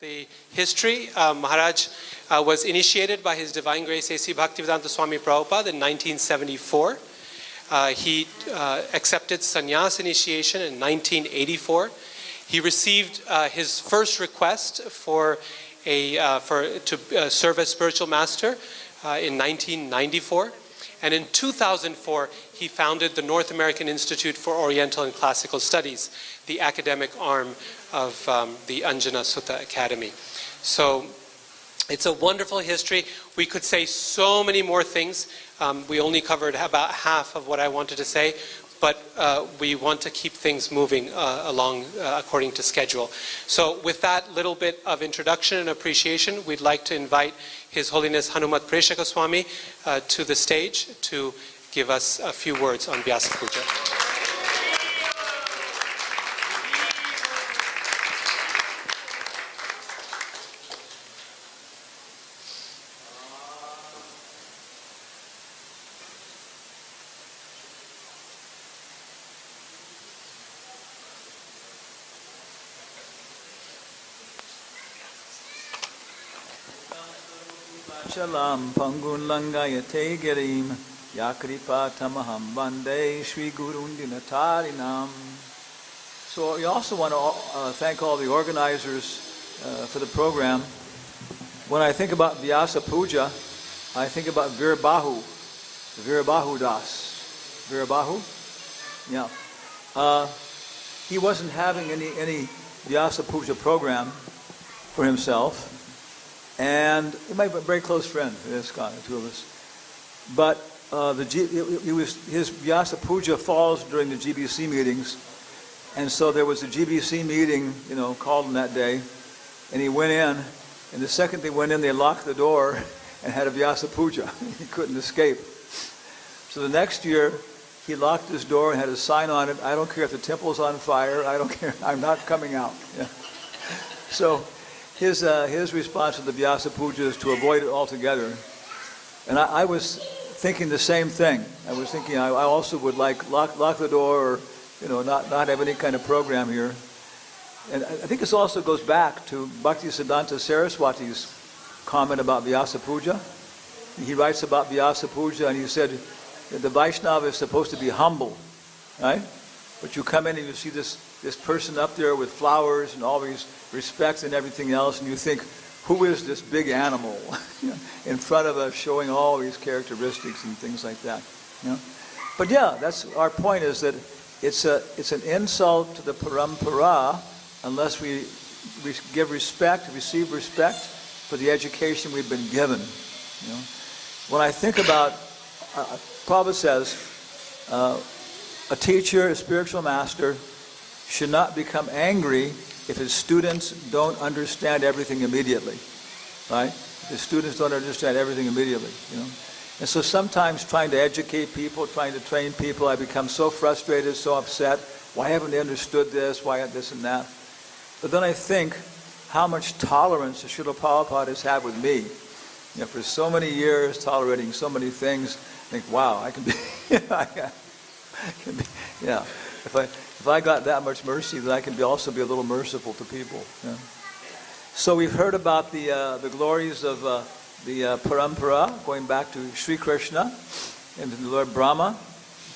The history, Maharaj was initiated by His Divine Grace A.C. Bhaktivedanta Swami Prabhupada in 1974. He accepted sannyas initiation in 1984. He received his first request to serve as spiritual master in 1994. And in 2004, he founded the North American Institute for Oriental and Classical Studies, the academic arm of the Anjana Sutta Academy. So it's a wonderful history. We could say so many more things. We only covered about half of what I wanted to say, but we want to keep things moving along according to schedule. So with that little bit of introduction and appreciation, we'd like to invite His Holiness Hanumat Presaka Swami to the stage to give us a few words on Vyasa Puja. Chalam Pangun Langayate Girim Yakripa Tamaham Bande Shri Gurundinatarinam. So we also want to thank all the organizers for the program. When I think about Vyasa Puja, I think about Virabahu Das. Virabahu? Yeah. He wasn't having any Vyasa Puja program for himself. And he might be a very close friend of Iskcon, the two of us. But his Vyasa Puja falls during the GBC meetings. And so there was a GBC meeting, called on that day. And he went in. And the second they went in, they locked the door and had a Vyasa Puja. He couldn't escape. So the next year, he locked his door and had a sign on it, "I don't care if the temple's on fire. I don't care. I'm not coming out." Yeah. So his response to the Vyasa Puja is to avoid it altogether. And I was thinking the same thing. I was thinking I also would lock the door or not have any kind of program here. And I think this also goes back to Bhaktisiddhanta Saraswati's comment about Vyasa Puja. He writes about Vyasa Puja and he said that the Vaishnava is supposed to be humble, right? But you come in and you see this person up there with flowers and all these respect and everything else, and you think, who is this big animal in front of us showing all these characteristics and things like that? But yeah, that's our point, is that it's an insult to the parampara unless we receive respect for the education we've been given. When I think about, Prabhupada says, a teacher, a spiritual master, should not become angry if his students don't understand everything immediately, right? If his students don't understand everything immediately, And so sometimes trying to educate people, trying to train people, I become so frustrated, so upset. Why haven't they understood this? Why this and that? But then I think how much tolerance the Srila Prabhupada has had with me. For so many years, tolerating so many things, I think, wow, I can be, If I got that much mercy, then I can also be a little merciful to people. So we've heard about the glories of the parampara, going back to Sri Krishna and to the Lord Brahma,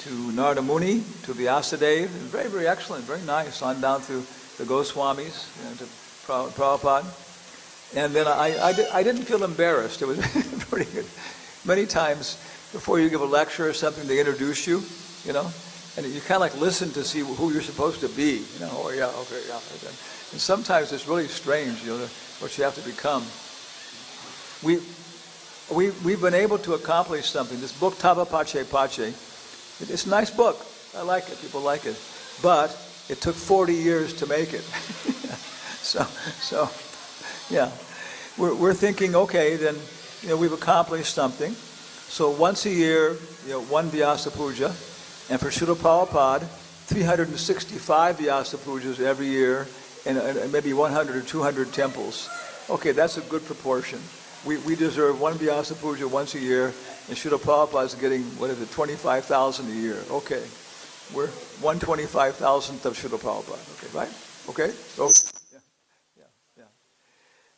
to Narada Muni, to Vyasadeva. Very, very excellent, very nice, on down through the Goswamis, to Prabhupada. And then I didn't feel embarrassed. It was pretty good. Many times before you give a lecture or something, they introduce you, and you kind of listen to see who you're supposed to be. Oh yeah, okay, yeah. And sometimes it's really strange, what you have to become. We've been able to accomplish something. This book, Tava Pache Pache, it's a nice book. I like it. People like it. But it took 40 years to make it. So, yeah. We're thinking, okay, then, we've accomplished something. So once a year, one Vyasa Puja. And for Srila Prabhupada, 365 Vyasa Pujas every year, and maybe 100 or 200 temples. Okay, that's a good proportion. We deserve one Vyasa Puja once a year, and Srila Prabhupada is getting, 25,000 a year. Okay, we're 1/25,000th of Srila Prabhupada. Okay, right? Okay? So, yeah.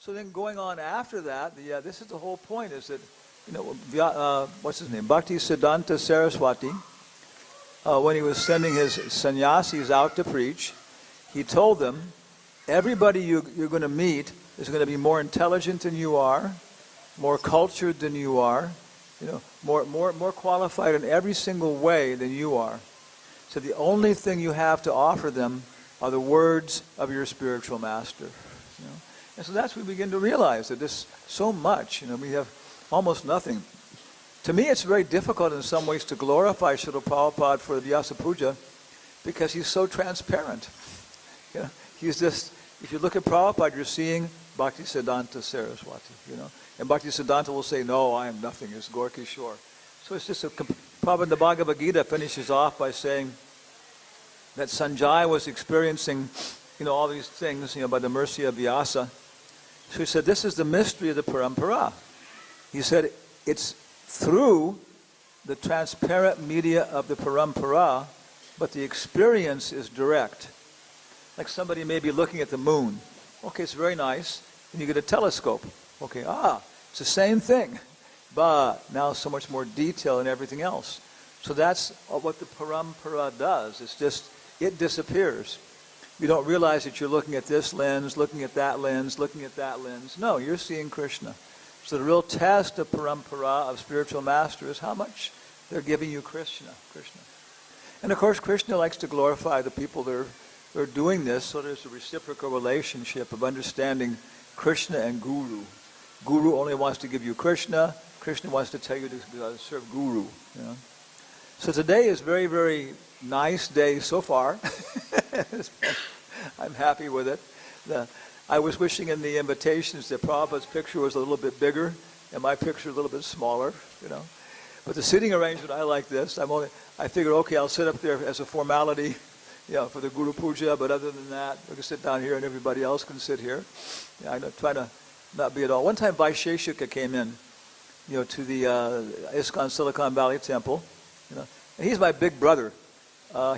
So then going on after that, this is the whole point, is that, what's his name? Bhaktisiddhanta Saraswati, when he was sending his sannyasis out to preach, he told them, everybody you're going to meet is going to be more intelligent than you are, more cultured than you are, more qualified in every single way than you are. So the only thing you have to offer them are the words of your spiritual master. And so that's when we begin to realize that there's so much. We have almost nothing. To me, it's very difficult in some ways to glorify Srila Prabhupada for the Vyasa Puja because he's so transparent. He's just, if you look at Prabhupada, you're seeing Bhaktisiddhanta Saraswati, And Bhaktisiddhanta will say, no, I am nothing, it's Gorkishore. So it's just Prabhupada in the Bhagavad Gita finishes off by saying that Sanjay was experiencing, all these things, by the mercy of Vyasa. So he said, this is the mystery of the parampara. He said, it's through the transparent media of the parampara, but the experience is direct. Like somebody may be looking at the moon. Okay, it's very nice. And you get a telescope. Okay, it's the same thing. But now so much more detail and everything else. So that's what the parampara does. It's just, it disappears. You don't realize that you're looking at this lens, looking at that lens, looking at that lens. No, you're seeing Krishna. So the real test of parampara, of spiritual master, is how much they're giving you Krishna. And of course, Krishna likes to glorify the people that are doing this, so there's a reciprocal relationship of understanding Krishna and Guru. Guru only wants to give you Krishna. Krishna wants to tell you to serve Guru. So today is very, very nice day so far. I'm happy with it. I was wishing in the invitations that Prabhupada's picture was a little bit bigger and my picture a little bit smaller, But the sitting arrangement, I like this. I figured, okay, I'll sit up there as a formality, for the Guru Puja, but other than that, I can sit down here and everybody else can sit here. I try to not be at all. One time Vaisheshika came in, to the Iskcon Silicon Valley Temple, and he's my big brother.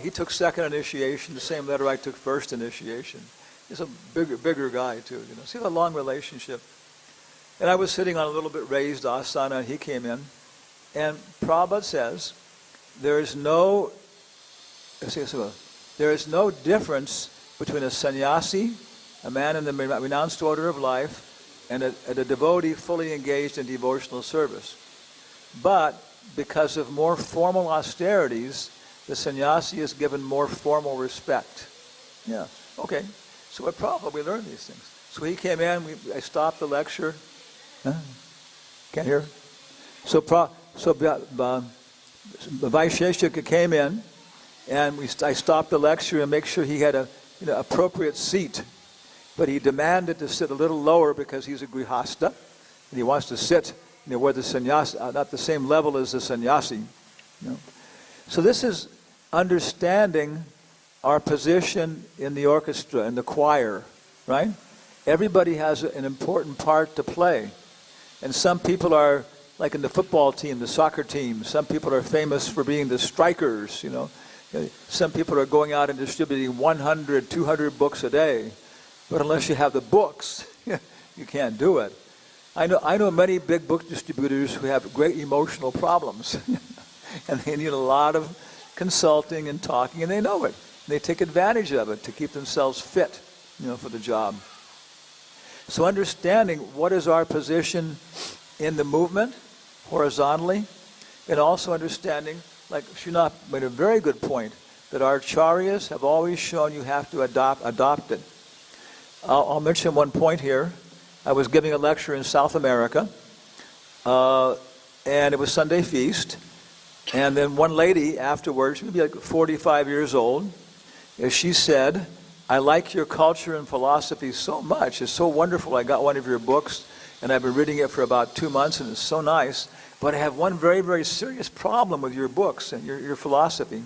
He took second initiation, the same letter I took first initiation. He's a bigger guy too, See the long relationship. And I was sitting on a little bit raised asana, and he came in. And Prabhupada says, there is no difference between a sannyasi, a man in the renounced order of life, and a devotee fully engaged in devotional service. But because of more formal austerities, the sannyasi is given more formal respect. Okay. So what Prabhupada, we learned these things. So he came in, I stopped the lecture. Can't hear? So Vaisheshika came in, and I stopped the lecture and make sure he had a appropriate seat. But he demanded to sit a little lower because he's a grihasta, and he wants to sit where the sannyasi, not the same level as the sannyasi. So this is understanding our position in the orchestra, in the choir, right? Everybody has an important part to play. And some people are, like in the football team, the soccer team, some people are famous for being the strikers, Some people are going out and distributing 100, 200 books a day. But unless you have the books, you can't do it. I know many big book distributors who have great emotional problems. And they need a lot of consulting and talking, and they know it. They take advantage of it to keep themselves fit, for the job. So understanding what is our position in the movement, horizontally, and also understanding, like Srinath made a very good point, that our acharyas have always shown you have to adopt it. I'll mention one point here. I was giving a lecture in South America, and it was Sunday feast, and then one lady afterwards, maybe like 45 years old, she said, I like your culture and philosophy so much. It's so wonderful. I got one of your books, and I've been reading it for about 2 months, and it's so nice. But I have one very, very serious problem with your books and your philosophy.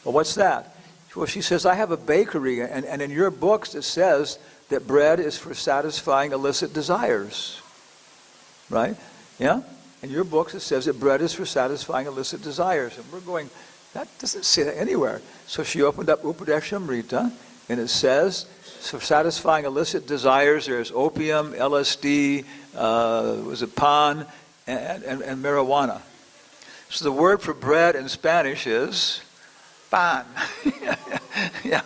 Well, what's that? Well, she says, I have a bakery, and in your books it says that bread is for satisfying illicit desires. Right? Yeah? In your books it says that bread is for satisfying illicit desires. And we're going, that doesn't say that anywhere. So she opened up Upadeshamrita, And it says, for satisfying illicit desires, there's opium, LSD, was it pan, and marijuana. So the word for bread in Spanish is pan. Yeah.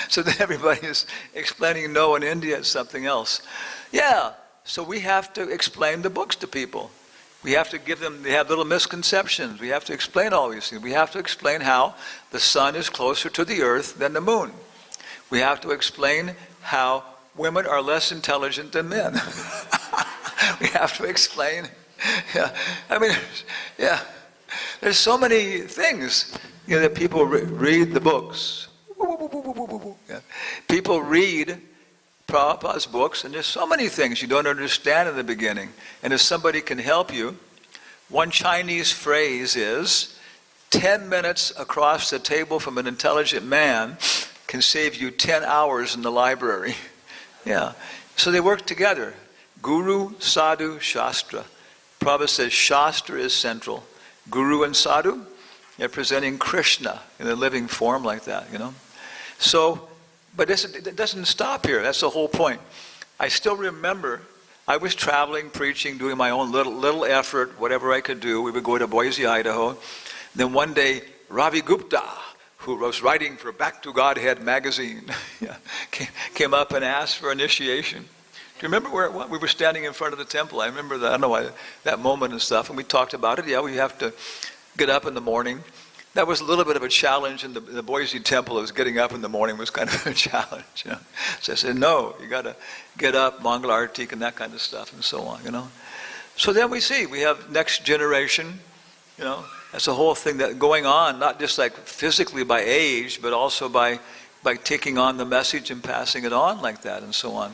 So then everybody is explaining no in India it's something else. Yeah. So we have to explain the books to people. We have to give them, they have little misconceptions. We have to explain all these things. We have to explain how the sun is closer to the earth than the moon. We have to explain how women are less intelligent than men. We have to explain, yeah. I mean, yeah. There's so many things, that people read the books. Yeah. People read Prabhupada's books, and there's so many things you don't understand in the beginning. And if somebody can help you, one Chinese phrase is, 10 minutes across the table from an intelligent man can save you 10 hours in the library. Yeah. So they work together. Guru, Sadhu, Shastra. Prabhupada says Shastra is central. Guru and Sadhu, they're presenting Krishna in a living form like that, So, but it doesn't stop here. That's the whole point. I still remember I was traveling, preaching, doing my own little effort, whatever I could do. We would go to Boise, Idaho. Then one day, Ravi Gupta, who was writing for Back to Godhead magazine, came up and asked for initiation. Do you remember where it was? We were standing in front of the temple. I remember that. I don't know why, that moment and stuff. And we talked about it. Yeah, we have to get up in the morning. That was a little bit of a challenge in the Boise temple. It was getting up in the morning was kind of a challenge. So I said, no, you got to get up, Mangal Artik, and that kind of stuff, and so on. So then we see we have next generation. That's a whole thing that going on, not just like physically by age, but also by taking on the message and passing it on like that, and so on.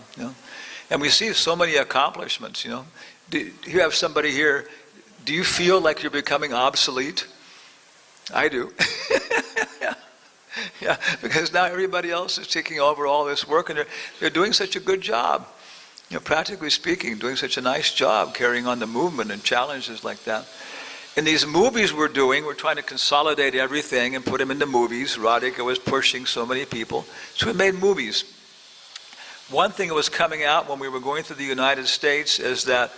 And we see so many accomplishments. Do you have somebody here? Do you feel like you're becoming obsolete? I do. Yeah, because now everybody else is taking over all this work, and they're doing such a good job. Practically speaking, doing such a nice job carrying on the movement and challenges like that. In these movies we're trying to consolidate everything and put them into movies. Radhika was pushing so many people. So we made movies. One thing that was coming out when we were going through the United States is that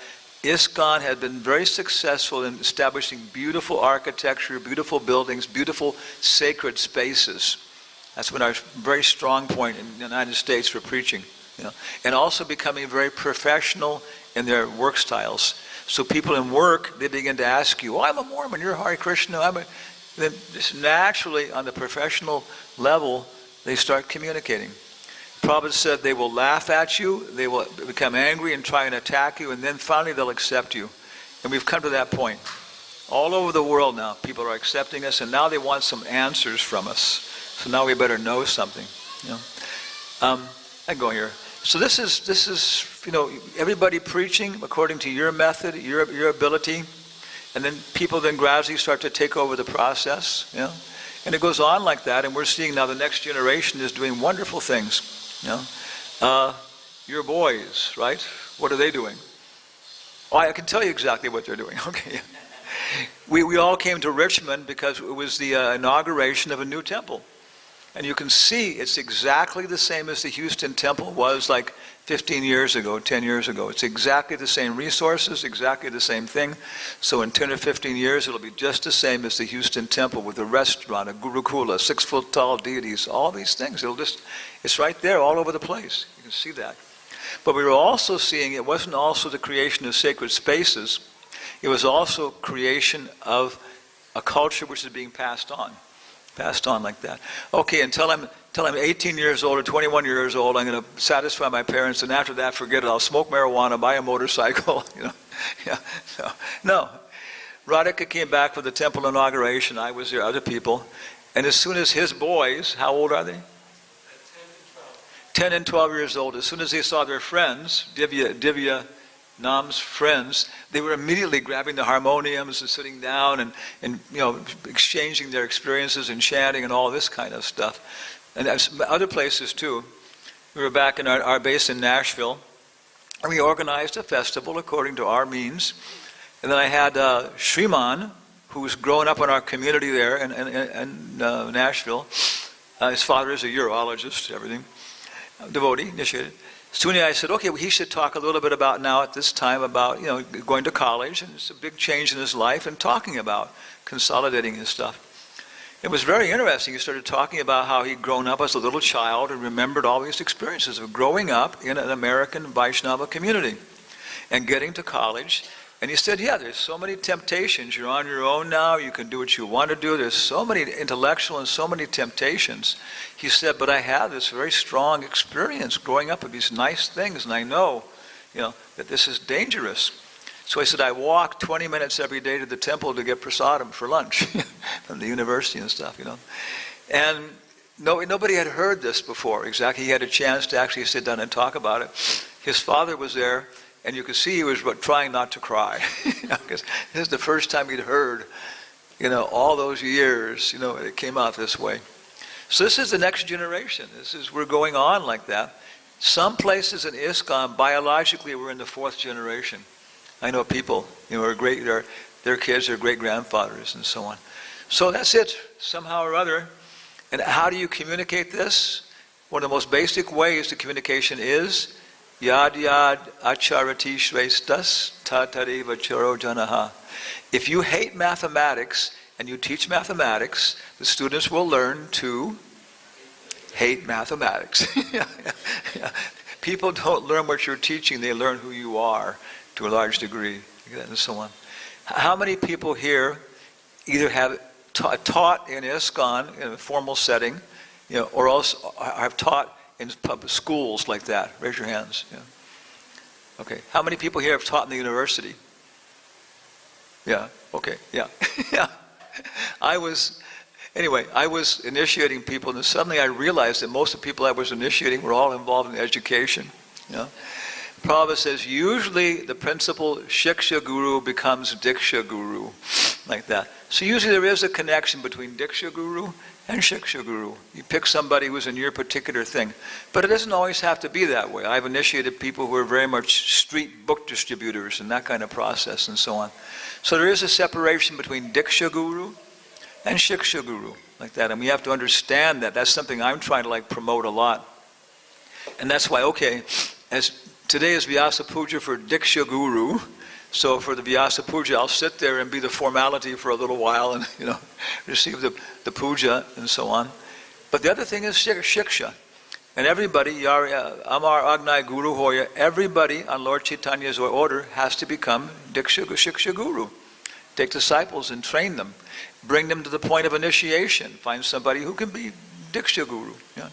Iskcon had been very successful in establishing beautiful architecture, beautiful buildings, beautiful sacred spaces. That's been our very strong point in the United States for preaching. And also becoming very professional in their work styles. So people in work, they begin to ask you, I'm a Mormon, you're Hare Krishna. Then just naturally, on the professional level, they start communicating. Prabhupada said they will laugh at you, they will become angry and try and attack you, and then finally they'll accept you. And we've come to that point. All over the world now, people are accepting us, and now they want some answers from us. So now we better know something. I go here. So this is everybody preaching according to your method, your ability, and then people then gradually start to take over the process. And it goes on like that, and we're seeing now the next generation is doing wonderful things. Your boys, right? What are they doing? Oh, I can tell you exactly what they're doing. Okay. We all came to Richmond because it was the inauguration of a new temple. And you can see it's exactly the same as the Houston temple was like 15 years ago, 10 years ago. It's exactly the same resources, exactly the same thing. So in 10 or 15 years, it'll be just the same as the Houston temple with a restaurant, a Gurukula, 6-foot tall deities, all these things. It's right there all over the place. You can see that. But we were also seeing it wasn't also the creation of sacred spaces. It was also creation of a culture which is being passed on like that. Okay, until I'm 18 years old or 21 years old, I'm going to satisfy my parents, and after that, forget it. I'll smoke marijuana, buy a motorcycle. Yeah. No. Radhika came back for the temple inauguration. I was there, other people. And as soon as his boys, how old are they? 10 and 12 years old. As soon as they saw their friends, Divya Nam's friends, they were immediately grabbing the harmoniums and sitting down and exchanging their experiences and chanting and all this kind of stuff. And other places too. We were back in our base in Nashville, and we organized a festival according to our means. And then I had Shriman, who's grown up in our community there in Nashville, His father is a urologist, everything. Devotee, initiated. Soon I said, okay, well, he should talk a little bit about now at this time about, going to college, and it's a big change in his life, and talking about consolidating his stuff. It was very interesting. He started talking about how he'd grown up as a little child and remembered all these experiences of growing up in an American Vaishnava community and getting to college. And he said, yeah, there's so many temptations. You're on your own now. You can do what you want to do. There's so many intellectual and so many temptations. He said, but I have this very strong experience growing up with these nice things, and I know, that this is dangerous. So I said, I walk 20 minutes every day to the temple to get prasadam for lunch from the university and stuff, And nobody had heard this before, exactly. He had a chance to actually sit down and talk about it. His father was there, and you could see he was trying not to cry, because this is the first time he'd heard, all those years, it came out this way. So this is the next generation. We're going on like that. Some places in Iskcon, biologically, we're in the 4th generation. I know people, are great, their kids, their great-grandfathers, and so on. So that's it, somehow or other. And how do you communicate this? One of the most basic ways to communication is Yad yad acharati shrestas tatariva charo janaha. If you hate mathematics and you teach mathematics, the students will learn to hate mathematics. People don't learn what you're teaching, they learn who you are to a large degree, and so on. How many people here either have taught in Iskcon in a formal setting, or else have taught in public schools like that? Raise your hands. Yeah. Okay. How many people here have taught in the university? Yeah. Okay. Yeah. Yeah. I was initiating people, and suddenly I realized that most of the people I was initiating were all involved in education. Prabhupada says usually the principal Shiksha Guru becomes Diksha Guru, like that. So usually there is a connection between Diksha Guru and Shiksha Guru. You pick somebody who's in your particular thing. But it doesn't always have to be that way. I've initiated people who are very much street book distributors and that kind of process and so on. So there is a separation between Diksha Guru and Shiksha Guru, like that. And we have to understand that. That's something I'm trying to promote a lot. And that's why, as today is Vyasa Puja for Diksha Guru, so for the Vyasa Puja, I'll sit there and be the formality for a little while and, receive the puja and so on. But the other thing is Shiksha. And everybody, Amar Agnai Guru Hoya, everybody on Lord Chaitanya's order has to become Shiksha Guru. Take disciples and train them. Bring them to the point of initiation. Find somebody who can be Diksha Guru. Yeah.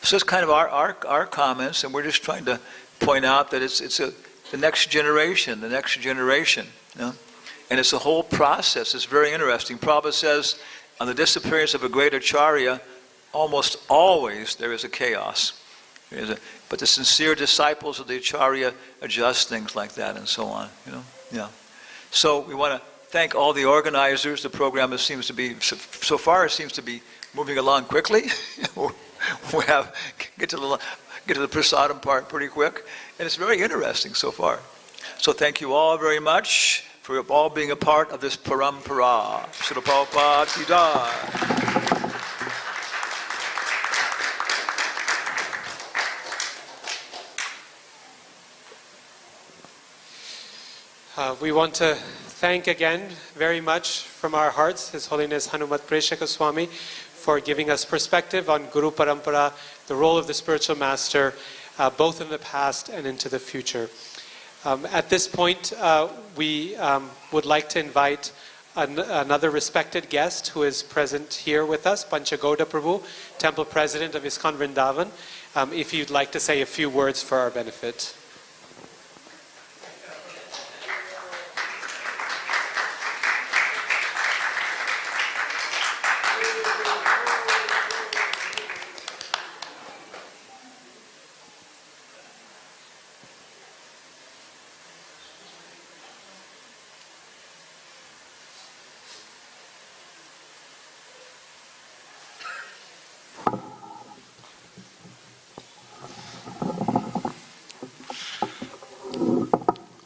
So it's kind of our comments, and we're just trying to point out that it's the next generation. And it's a whole process. It's very interesting. Prabhupada says, on the disappearance of a great acharya, almost always there is a chaos. But the sincere disciples of the acharya adjust things like that and so on. So we want to thank all the organizers. The program seems to be, so far it seems to be moving along quickly. We get to the prasadam part pretty quick, and it's very interesting so far. So thank you all very much for all being a part of this parampara. Srila Prabhupada Ki Jai. We want to thank again very much from our hearts His Holiness Hanumat Presaka Swami for giving us perspective on Guru Parampara, the role of the spiritual master, both in the past and into the future. At this point, we would like to invite another respected guest who is present here with us, Panchagoda Prabhu, Temple President of Iskcon Vrindavan, if you'd like to say a few words for our benefit.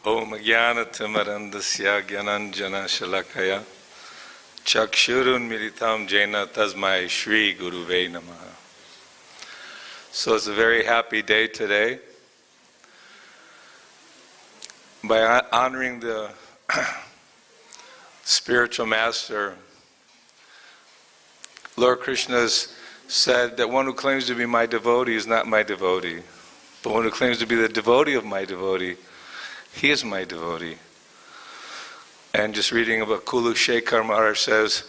Om Jnanatimarandasya Jnananjana Shalakaya Chakshurun militam jena tasmai Shri Guruve namaha. So it's a very happy day today. By honoring the spiritual master, Lord Krishna said that one who claims to be my devotee is not my devotee. But one who claims to be the devotee of my devotee, he is my devotee. And just reading about Kulu Shekhar Maharaj says,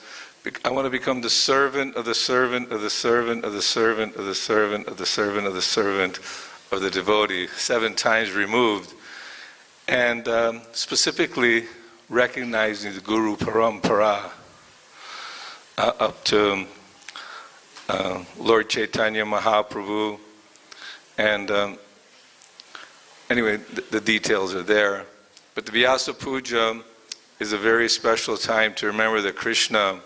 I want to become the servant of the servant of the servant of the servant of the servant of the servant of the servant of the devotee, 7 times removed. And specifically recognizing the Guru Parampara up to Lord Chaitanya Mahaprabhu. And anyway, the details are there. But the Vyasa Puja is a very special time to remember that Krishna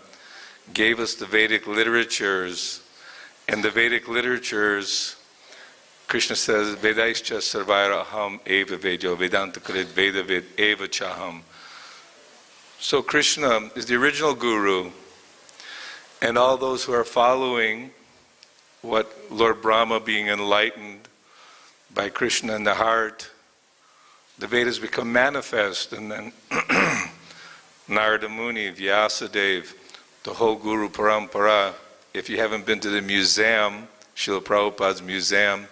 gave us the Vedic literatures. And the Vedic literatures, Krishna says, Vedaischa sarvaira aham eva vejo, Vedanta krit veda ved eva chaham. So Krishna is the original Guru, and all those who are following what Lord Brahma, being enlightened by Krishna in the heart, the Vedas become manifest, and then Narada Muni, Vyasa Dev, the whole Guru Parampara. If you haven't been to the museum, Srila Prabhupada's museum,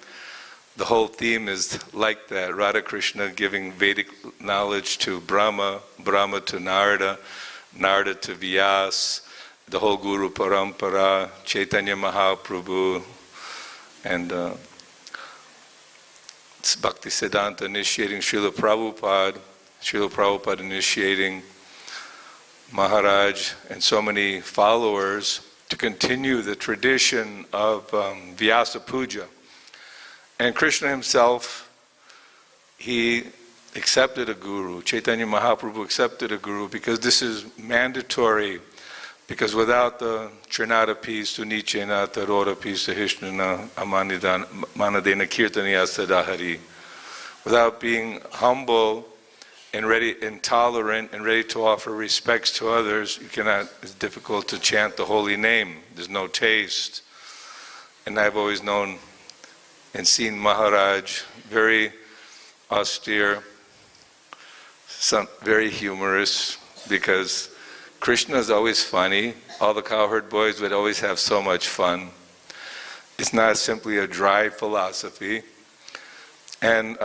the whole theme is like that. Radha Krishna giving Vedic knowledge to Brahma, Brahma to Narada, Narada to Vyasa, the whole Guru Parampara, Chaitanya Mahaprabhu, and Bhakti Siddhanta initiating Srila Prabhupada initiating Maharaj, and so many followers to continue the tradition of Vyasa Puja. And Krishna himself, he accepted a guru. Chaitanya Mahaprabhu accepted a guru because this is mandatory. Because without the Trinada piece, to Nichena, Tarora piece, to Hishnana, Manadena Kirtaniya Sadahari, without being humble and ready and tolerant and ready to offer respects to others, you cannot, it's difficult to chant the holy name. There's no taste. And I've always known and seen Maharaj very austere, very humorous, because Krishna is always funny. All the cowherd boys would always have so much fun. It's not simply a dry philosophy. And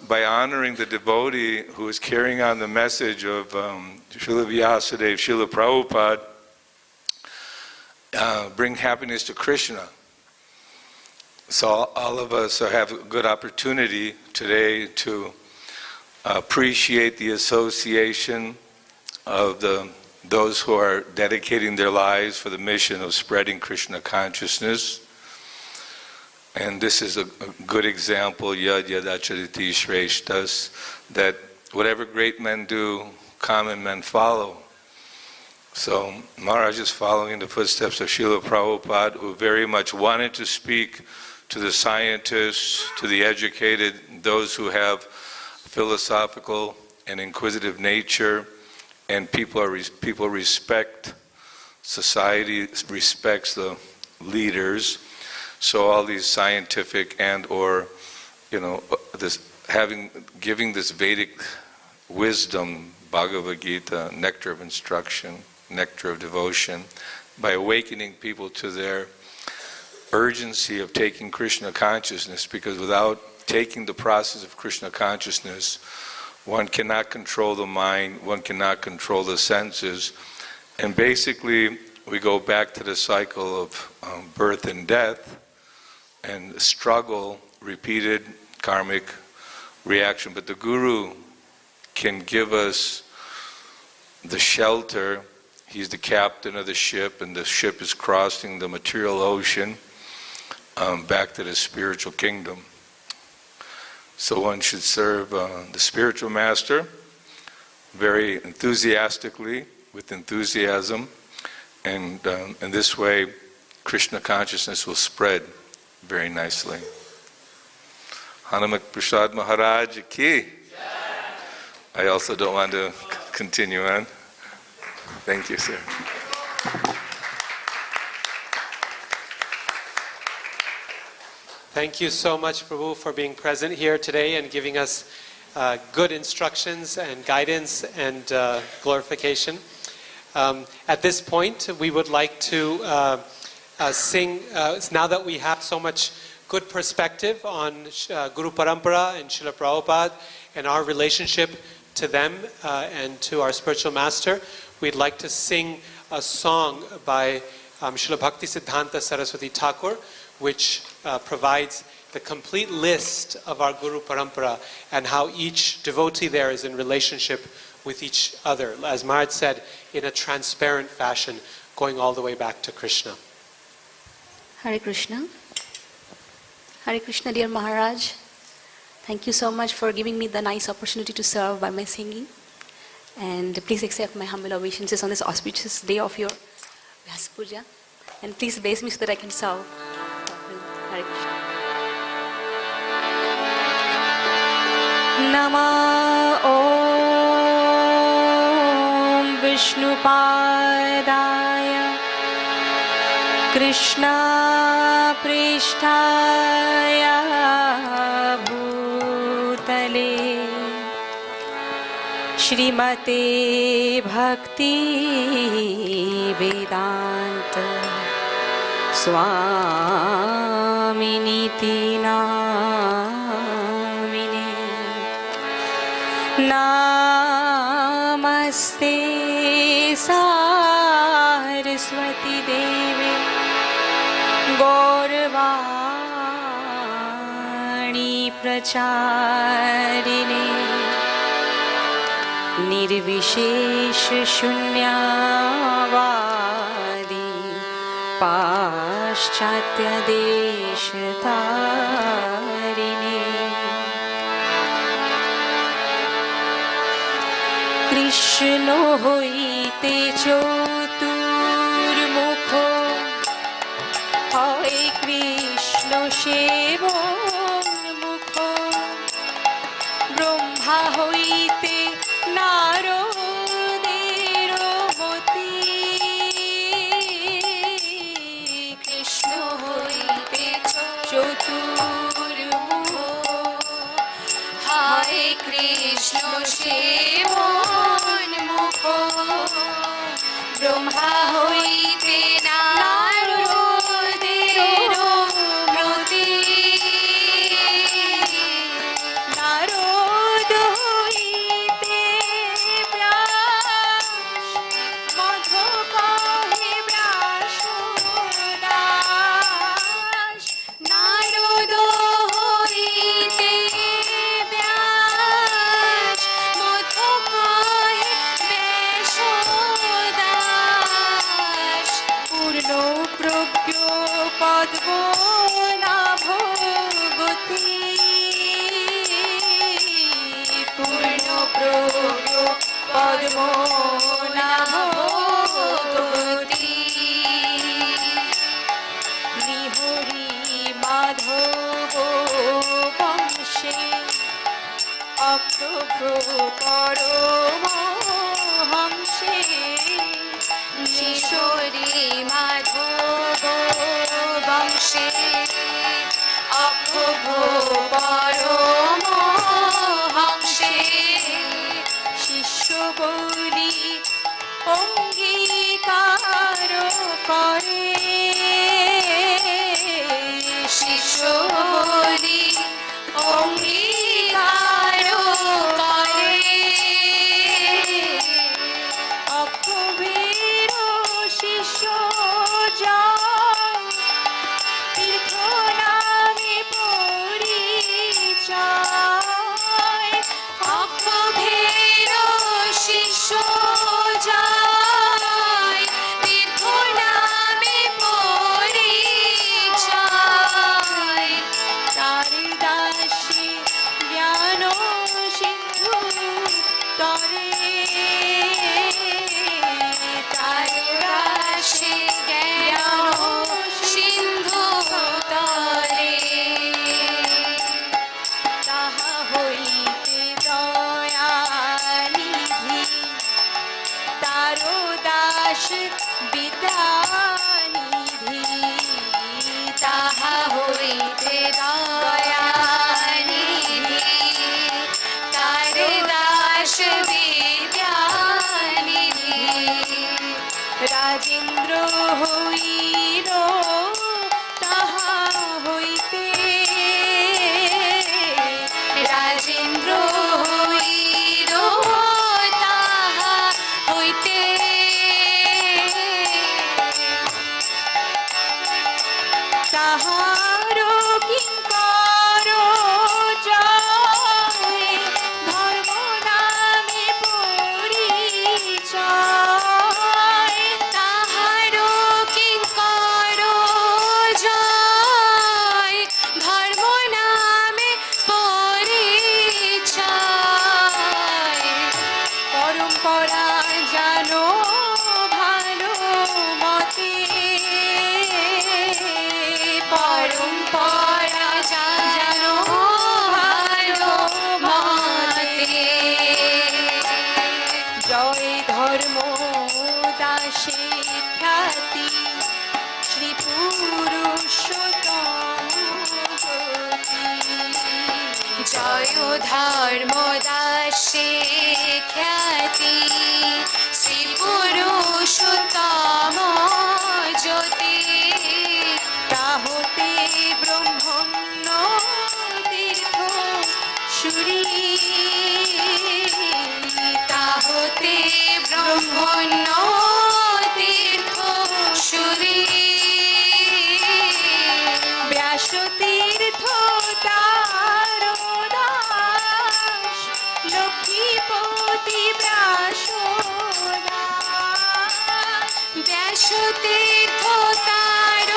by honoring the devotee who is carrying on the message of Srila Vyasadeva, Srila Prabhupada, bring happiness to Krishna. So all of us have a good opportunity today to appreciate the association of those who are dedicating their lives for the mission of spreading Krishna consciousness. And this is a good example, yad yadachariti shreshtas, that whatever great men do, common men follow. So Maharaj is following the footsteps of Srila Prabhupada, who very much wanted to speak to the scientists, to the educated, those who have philosophical and inquisitive nature, and people respect, society respects the leaders. So all these scientific and or, giving this Vedic wisdom, Bhagavad Gita, nectar of instruction, nectar of devotion, by awakening people to their urgency of taking Krishna consciousness, because without taking the process of Krishna consciousness, one cannot control the mind, one cannot control the senses, and basically we go back to the cycle of birth and death, and struggle, repeated karmic reaction. But the Guru can give us the shelter. He's the captain of the ship, and the ship is crossing the material ocean back to the spiritual kingdom. So one should serve the spiritual master very enthusiastically, with enthusiasm, and in this way Krishna consciousness will spread very nicely. Hanumat Prasad Maharaja ki. I also don't want to continue on. Thank you, sir. Thank you so much, Prabhu, for being present here today and giving us good instructions and guidance and glorification. At this point, we would like to sing, now that we have so much good perspective on Guru Parampara and Srila Prabhupada and our relationship to them and to our spiritual master, we'd like to sing a song by Srila Bhakti Siddhanta Saraswati Thakur, which provides the complete list of our Guru Parampara and how each devotee there is in relationship with each other, as Maharaj said, in a transparent fashion, going all the way back to Krishna. Hare Krishna. Hare Krishna, dear Maharaj. Thank you so much for giving me the nice opportunity to serve by my singing. And please accept my humble obeisances on this auspicious day of your Vyasa Puja. And please bless me so that I can serve. Hare Krishna. Nama Om Vishnupadaya Krishna Prishtaya Bhutale Shrimate Bhakti Vedanta Swami Niti Namine Namaste Saraswati Devi Gaurvani Pracharine Nirvishesh Shunyavadi Paschatya Deshatarine Krishna hoite choturmukho Hoy Krishna sevonmukho Brahma hoite Naroder moti Krishna hoite choturmukho Hare Krishna sevonmukho Brahma hoite Naroder moti Narod hoite Vyas Madhu kahe Vyasadas Narod hoite Vyas Madhu kahe Vyasadas Purno pragyo padmo nabhogati Purno pragyo padmo nabhogati Nihori madhovo vamshe Akrubho paramo hamshe Nishori madhovo vamshe Akrubho paramo hamshe Shishyo boli অঙ্গীকার করে শিষ্য বলি অঙ্গীকার করে অক্ষবীর শিষ্য যায় তীর্থ নামে পরিচয় অক্ষবীর শিষ্য যায় তীর্থ নামে পরিচয় তার দাসী জ্ঞান সিন্ধু তরে তার দাসী জ্ঞান সিন্ধু তরে তাহা হইতে দয়ানিধি তারো দাস বিদ্যানিধি তাহা হইতে ধর্মদাসে খ্যাতি শ্রী পুরুষোত্তম জ্যোতি তাহতে ব্রহ্মণ্য তীর্থ সুরী তাহতে ব্রহ্মণ্য তীর্থ সুরী ব্যাস তীর্থ তার দাস লক্ষ্মীপতি ব্যাস ব্যাস তীর্থ তার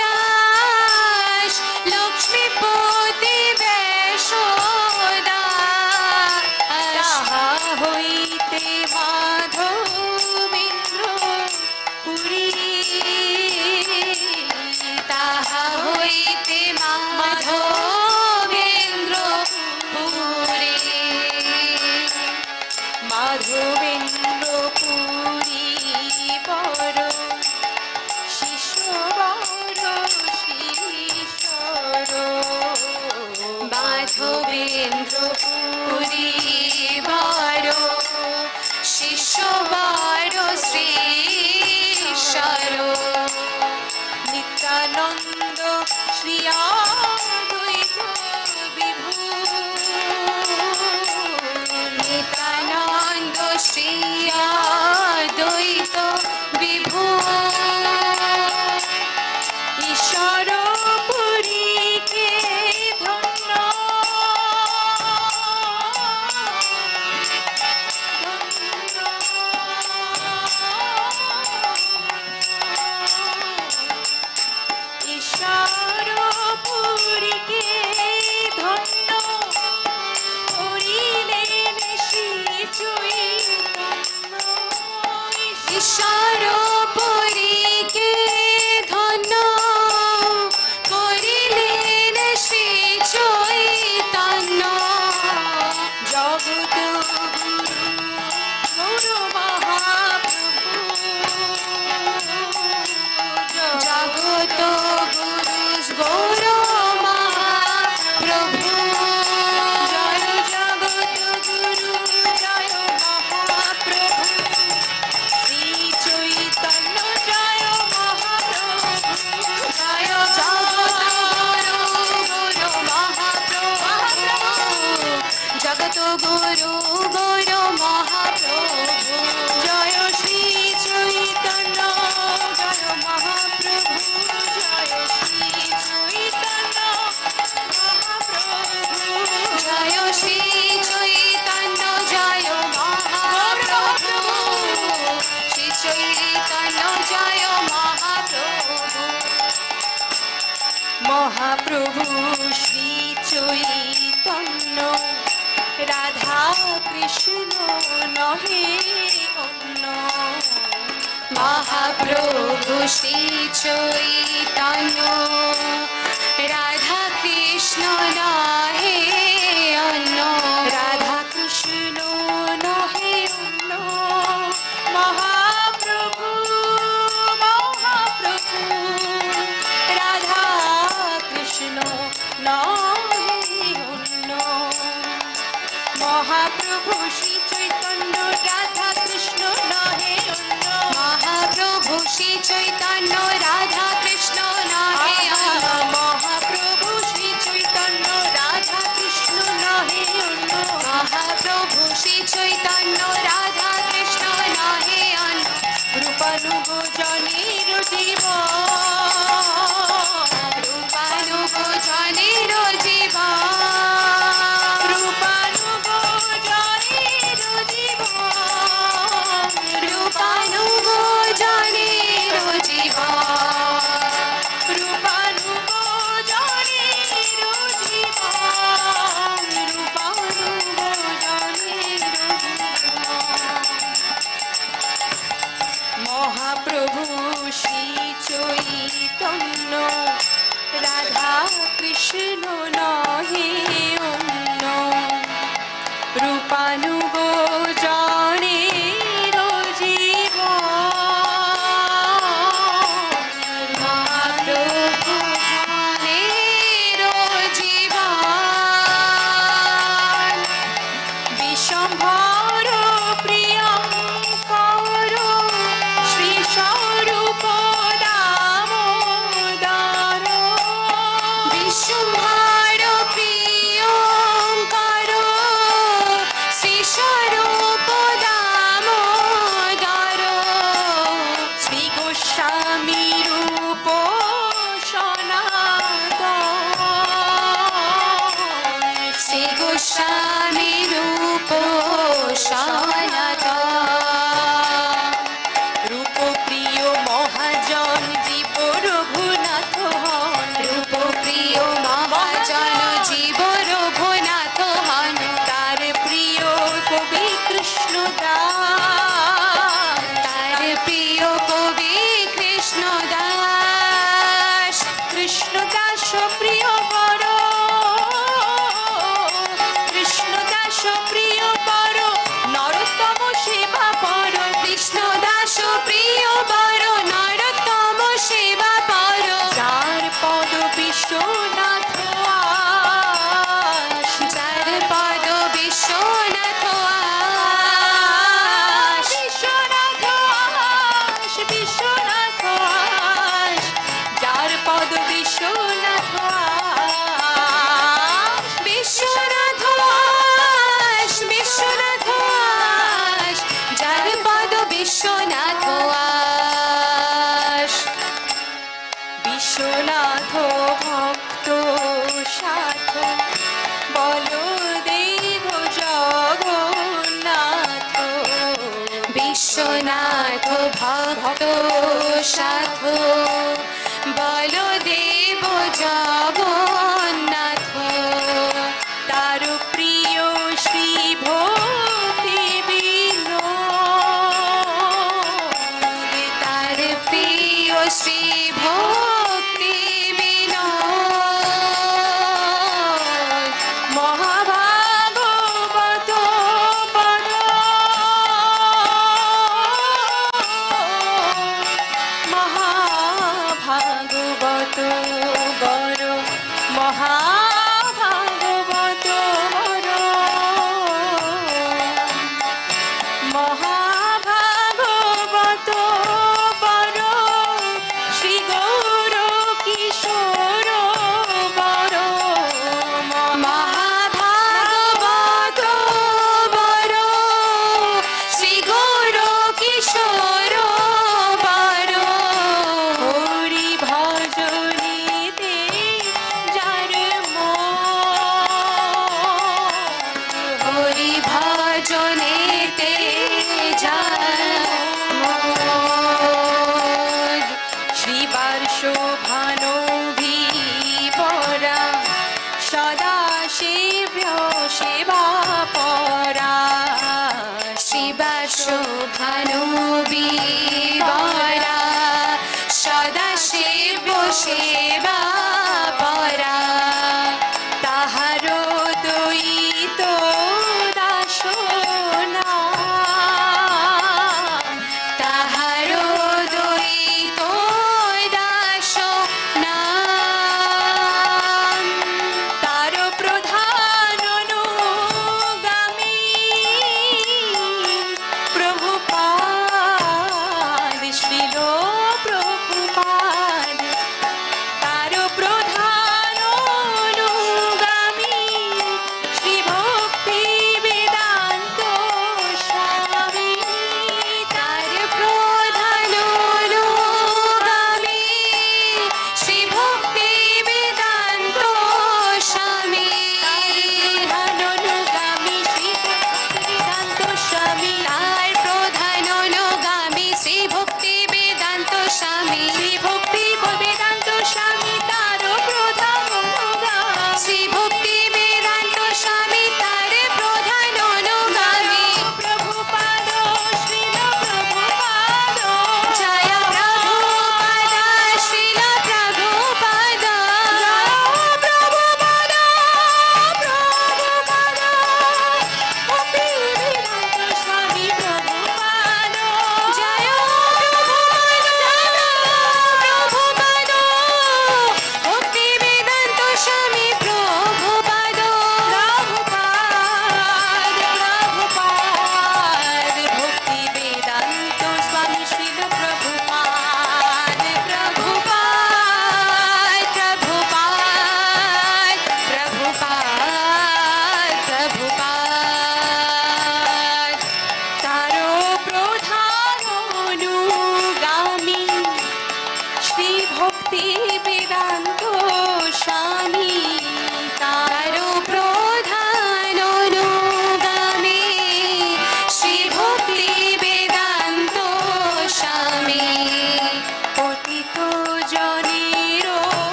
দাস লক্ষ্মীপতি ব্যাস তাহা হইতে মাধবেন্দ্র পুরী তাহা হইতে মাধবেন্দ্র পুরী মাধবেন্দ্র পুরী বড় শিষ্য বড় শিষ্যর মাধবেন্দ্র পুরী বড় শিষ্য বড় শ্রীশ্বর নিত্যানন্দ শ্রী অদ্বৈত বিভু নিত্যানন্দ শ্রী অদ্বৈত বিভু ঈশ্বর পুরীকে ধন্য ঈশ্বর পুরীকে ধন্য করিলেন শ্রী চৈতন্য ঈশ্বর পুরীকে ধন্য করিলেন শ্রী চৈতন্য জগত গুরু মহাপ্রভু জগত গুরু গৌর মহাপ্রভু জয় জগত গুরু জয় মহাপ্রভু শ্রী চৈতন্য জয় মহাপ্রভু জয় জগত গুরু গৌর মহাপ্রভু জগত গুরু গৌর মহাপ্রভু জয় শ্রী চৈতন্য জয় মহাপ্রভু জয় শ্রী চৈতন্য মহাপ্রভু জয় শ্রী চৈতন্য জয় মহাপ্রভু শ্রী চৈতন্য জয় মহাপ্রভু মহাপ্রভু শ্রী চৈতন্য রাধা কৃষ্ণ নহে অন্য মহাপ্রভু শ্রী চৈতন্য রাধা কৃষ্ণ নহে অন্য রাধা কৃষ্ণ নহে অন্য মহাপ্রভু মহাপ্রভু রাধা কৃষ্ণ নহে অন্য মহাপ্রভু শ্রী চৈতন্য রাধা কৃষ্ণ নহে অন্য মহাপ্রভু শ্রী চৈতন্য রাধা কৃষ্ণ নহে অন্য মহাপ্রভু শ্রী চৈতন্য রাধা কৃষ্ণ নহে অন্য মহাপ্রভু শ্রী চৈতন্য রাধা কৃষ্ণ নহে অন্য রূপানুগ জনের জীব রূপানুগ জনের জীব রূপানুগ জনের জীব রূপানুগ জনের জীব রূপানুগ জনের জীব রূপানুগ জনের মহাপ্রভু শ্রী চৈতন্য রাধা কৃষ্ণ নহে অন্য রূপানুগ জনের জীব মহাপ্রভু জনের জীব তার প্রিয় কবি কৃষ্ণদাস, কৃষ্ণদাস প্রিয় বর, কৃষ্ণদাস প্রিয় বর, নরোত্তম সেবা পর, কৃষ্ণদাস প্রিয় বর, নরোত্তম সেবা পর, যার পদ বিশ্বনাথ আস, যার পদ বিশ্বনাথ আস, বিশ্বনাথ আস, বিশ্বনাথ আস, যার পদ বিশ্বনাথ আস, বিশ্বনাথ আস, বিশ্বনাথ আস, যার পদ বিশ্বনাথ আস, বিশ্বনাথ ভক্ত সাধ বলদেব জগন্নাথ, বিশ্বনাথ ভক্ত সাধু বলদেব জগন্নাথ, তার প্রিয় শ্রী ভক্তি বিনোদ, তার প্রিয় শ্রী ভক্তি বিনোদ, মহাভাগবত পদ, মহাভাগবত বর,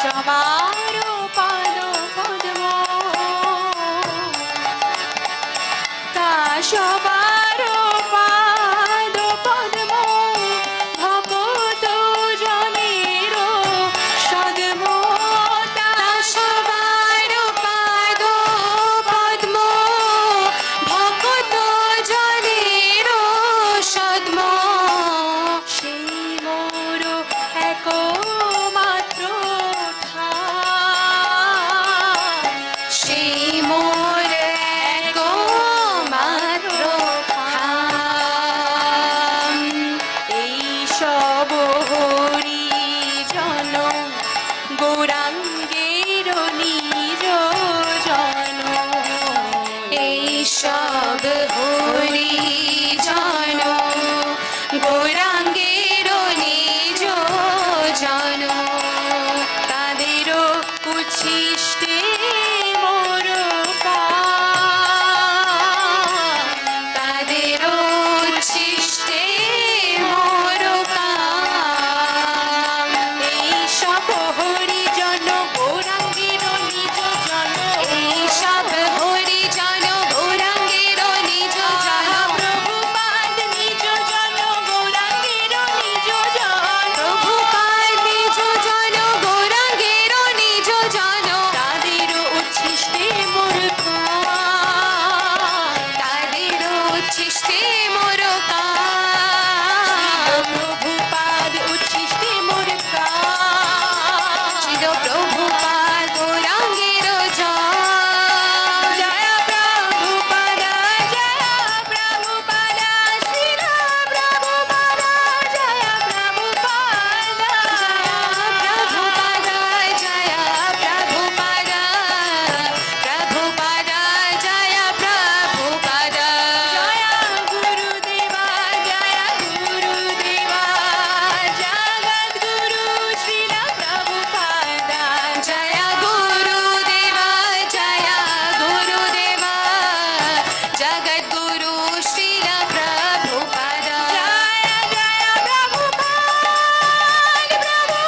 সবার পাদ পদ্ম তা সবার পাদ পদ্ম ভগত জনের সদ্ম তা সবার পাদ পদ্ম ভগত জনের সদ্ম সেই মোর একমাত্র ঠাই সেই মোর একমাত্র ঠাই এই সব হরি জন গৌরাঙ্গের নিজ জন এই সব হরি জন গৌরাঙ্গের নিজ জন তাদেরও উচ্ছিষ্টে মোর কাম তাদেরও উচ্ছিষ্টে মোর কাম এই সব হরি জন গৌরাঙ্গের নিজ জন এই সব হরি জন গৌরাঙ্গের নিজ জন প্রভুপাদ নিজ জন গৌরাঙ্গের নিজ জন প্রভুপাদ নিজ জন গৌরাঙ্গের নিজ জন তাদের উচ্ছিষ্টে মোর কাম তাদের উচ্ছিষ্টে মোর কাম প্রভুপাদ উচ্ছিষ্টে মোর কাম চির প্রভুপাদ গৌরাঙ্গের জন জয় প্রভুপাদ জয় প্রভুপাদ শ্রীল প্রভুপাদ জয় প্রভুপাদ প্রভুপাদ জয় প্রভুপাদ প্রভুপাদ জয় প্রভুপাদ জয় গুরুদেবা জয় গুরুদেবা জগদ্গুরু শ্রীল প্রভুপাদ জয় গুরুদেবা জয় গুরুদেবা জগদ্গুরু শ্রীল প্রভুপাদ জয় জয় প্রভুপাদ প্রভুপাদ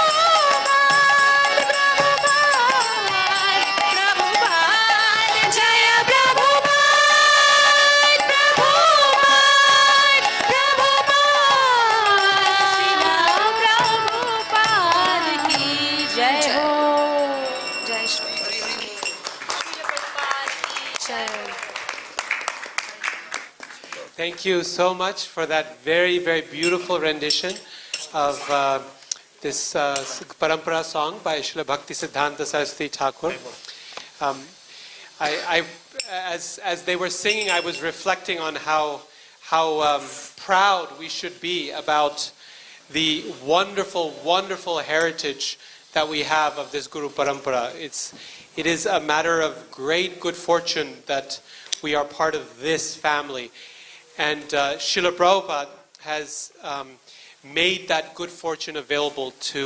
প্রভুপাদ জয় প্রভুপাদ প্রভুপাদ প্রভুপাদ কি জয় हो जय श्री जय Thank you so much for that very, very beautiful rendition of this parampara song by Srila Bhakti Siddhanta Saraswati Thakur. As they were singing, I was reflecting on how proud we should be about the wonderful, wonderful heritage that we have of this Guru Parampara. It is a matter of great good fortune that we are part of this family. And Srila Prabhupada has made that good fortune available to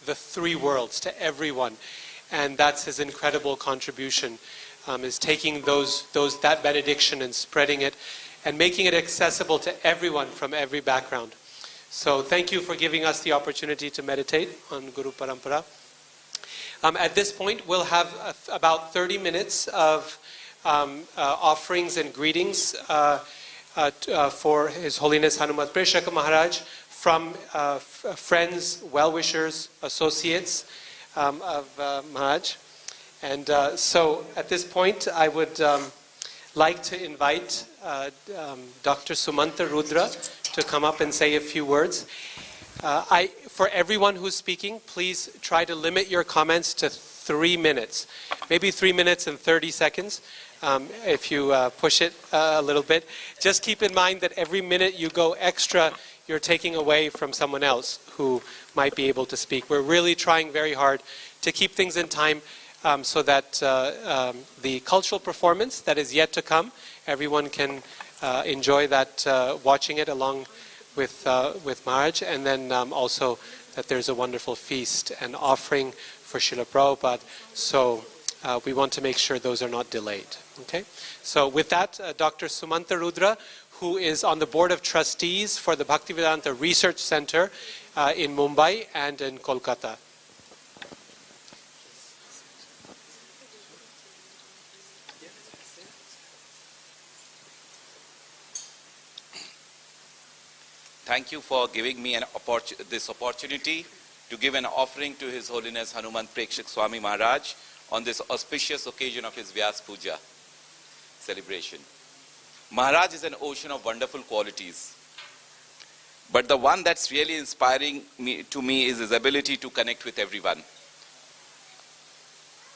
the three worlds, to everyone. And that's his incredible contribution, is taking that benediction and spreading it and making it accessible to everyone from every background. So thank you for giving us the opportunity to meditate on Guru Parampara. At this point, we'll have about 30 minutes of offerings and greetings for His Holiness Hanumat Presaka Maharaj from friends, well-wishers, associates of Maharaj. And so at this point, I would like to invite Dr. Sumanta Rudra to come up and say a few words. For everyone who's speaking, please try to limit your comments to 3 minutes, maybe 3 minutes and 30 seconds. If you push it a little bit. Just keep in mind that every minute you go extra, you're taking away from someone else who might be able to speak. We're really trying very hard to keep things in time so that the cultural performance that is yet to come, everyone can enjoy that, watching it along with Maharaj, and then also that there's a wonderful feast and offering for Srila Prabhupada. So we want to make sure those are not delayed. Okay? So with that, Dr. Sumanta Rudra, who is on the Board of Trustees for the Bhaktivedanta Research Center in Mumbai and in Kolkata. Thank you for giving me this opportunity to give an offering to His Holiness Hanumat Prekshak Swami Maharaj on this auspicious occasion of his Vyasa Puja celebration. Maharaj is an ocean of wonderful qualities. But the one that's really inspiring to me is his ability to connect with everyone.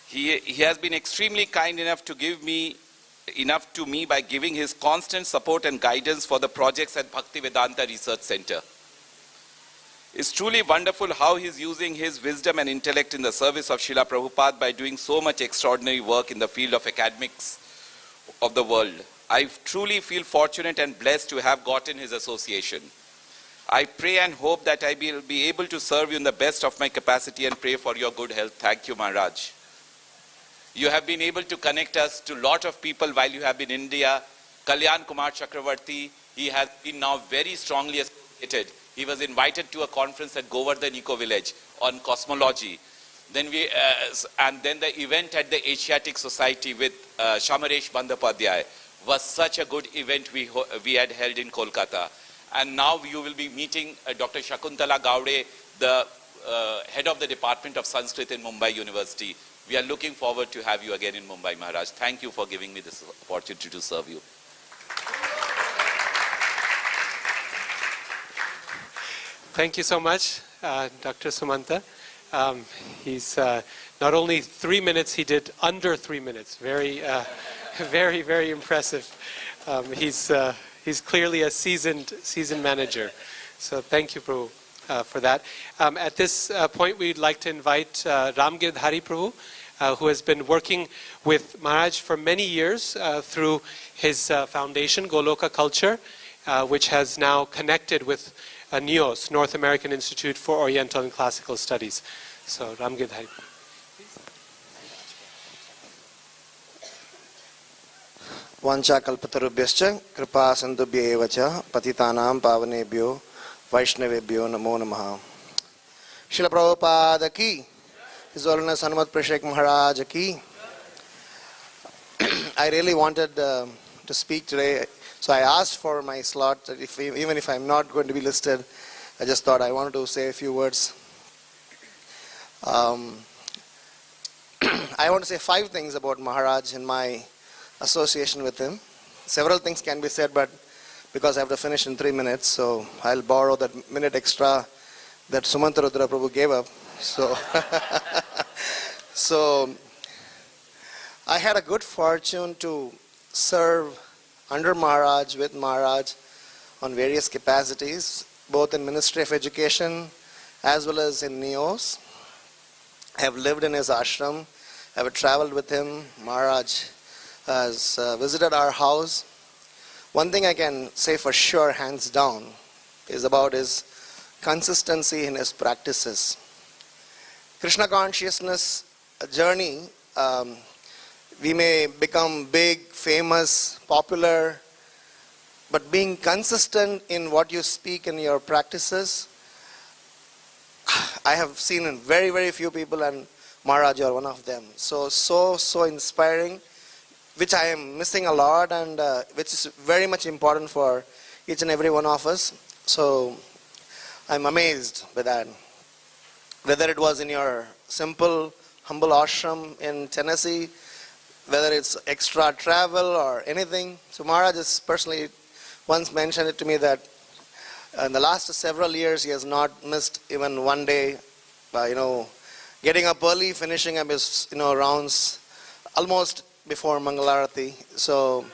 He has been extremely kind enough to me by giving his constant support and guidance for the projects at Bhaktivedanta Research Center. It's truly wonderful how he's using his wisdom and intellect in the service of Srila Prabhupada by doing so much extraordinary work in the field of academics of the world. I truly feel fortunate and blessed to have gotten his association. I pray and hope that I will be able to serve you in the best of my capacity and pray for your good health. Thank you, Maharaj. You have been able to connect us to a lot of people while you have been in India. Kalyan Kumar Chakravarti, he has been now very strongly associated. He was invited to a conference at Govardhan Eco Village on cosmology. Then the event at the Asiatic Society with Shamaresh Bandyopadhyay was such a good event we had held in Kolkata. And now you will be meeting Dr. Shakuntala Gowde, the head of the Department of Sanskrit in Mumbai University. We are looking forward to have you again in Mumbai, Maharaj. Thank you for giving me this opportunity to serve you. Thank you so much, Dr. Sumanta. He's not only 3 minutes, he did under 3 minutes. Very, very impressive. He's clearly a seasoned manager. So thank you, Prabhu, for that. At this point, we'd like to invite Ramgir Dhari Prabhu, who has been working with Maharaj for many years through his foundation, Goloka Culture, which has now connected with NIOS, North American Institute for Oriental and Classical Studies. So, Ramgir Dhari. Vancha kalpatarubhyascha kripa sandubhya eva cha patitanam pavanebhyo vaishnavebhyo namo namaha. Srila Prabhupada ki, His Holiness Hanumat Prekshak Maharaja ki. I really wanted to speak today. So I asked for my slot, that even if I'm not going to be listed, I just thought I wanted to say a few words. I want to say 5 things about Maharaj in my association with him. Several things can be said, but because I have to finish in 3 minutes, so I'll borrow that minute extra that Sumanta Rudra Prabhu gave up. So I had a good fortune to serve under Maharaj, with Maharaj, on various capacities, both in Ministry of Education as well as in NIOS. I have lived in his ashram. I have traveled with him. Maharaj has visited our house. One thing I can say for sure, hands down, is about his consistency in his practices. Krishna consciousness journey, we may become big, famous, popular, but being consistent in what you speak in your practices, I have seen in very, very few people, and Maharaj, you are one of them. So inspiring, which I am missing a lot, and which is very much important for each and every one of us. So I'm amazed by that. Whether it was in your simple, humble ashram in Tennessee, whether it's extra travel or anything. So Maharaj has personally once mentioned it to me that in the last several years he has not missed even one day, getting up early, finishing up his rounds almost before Mangalarati. So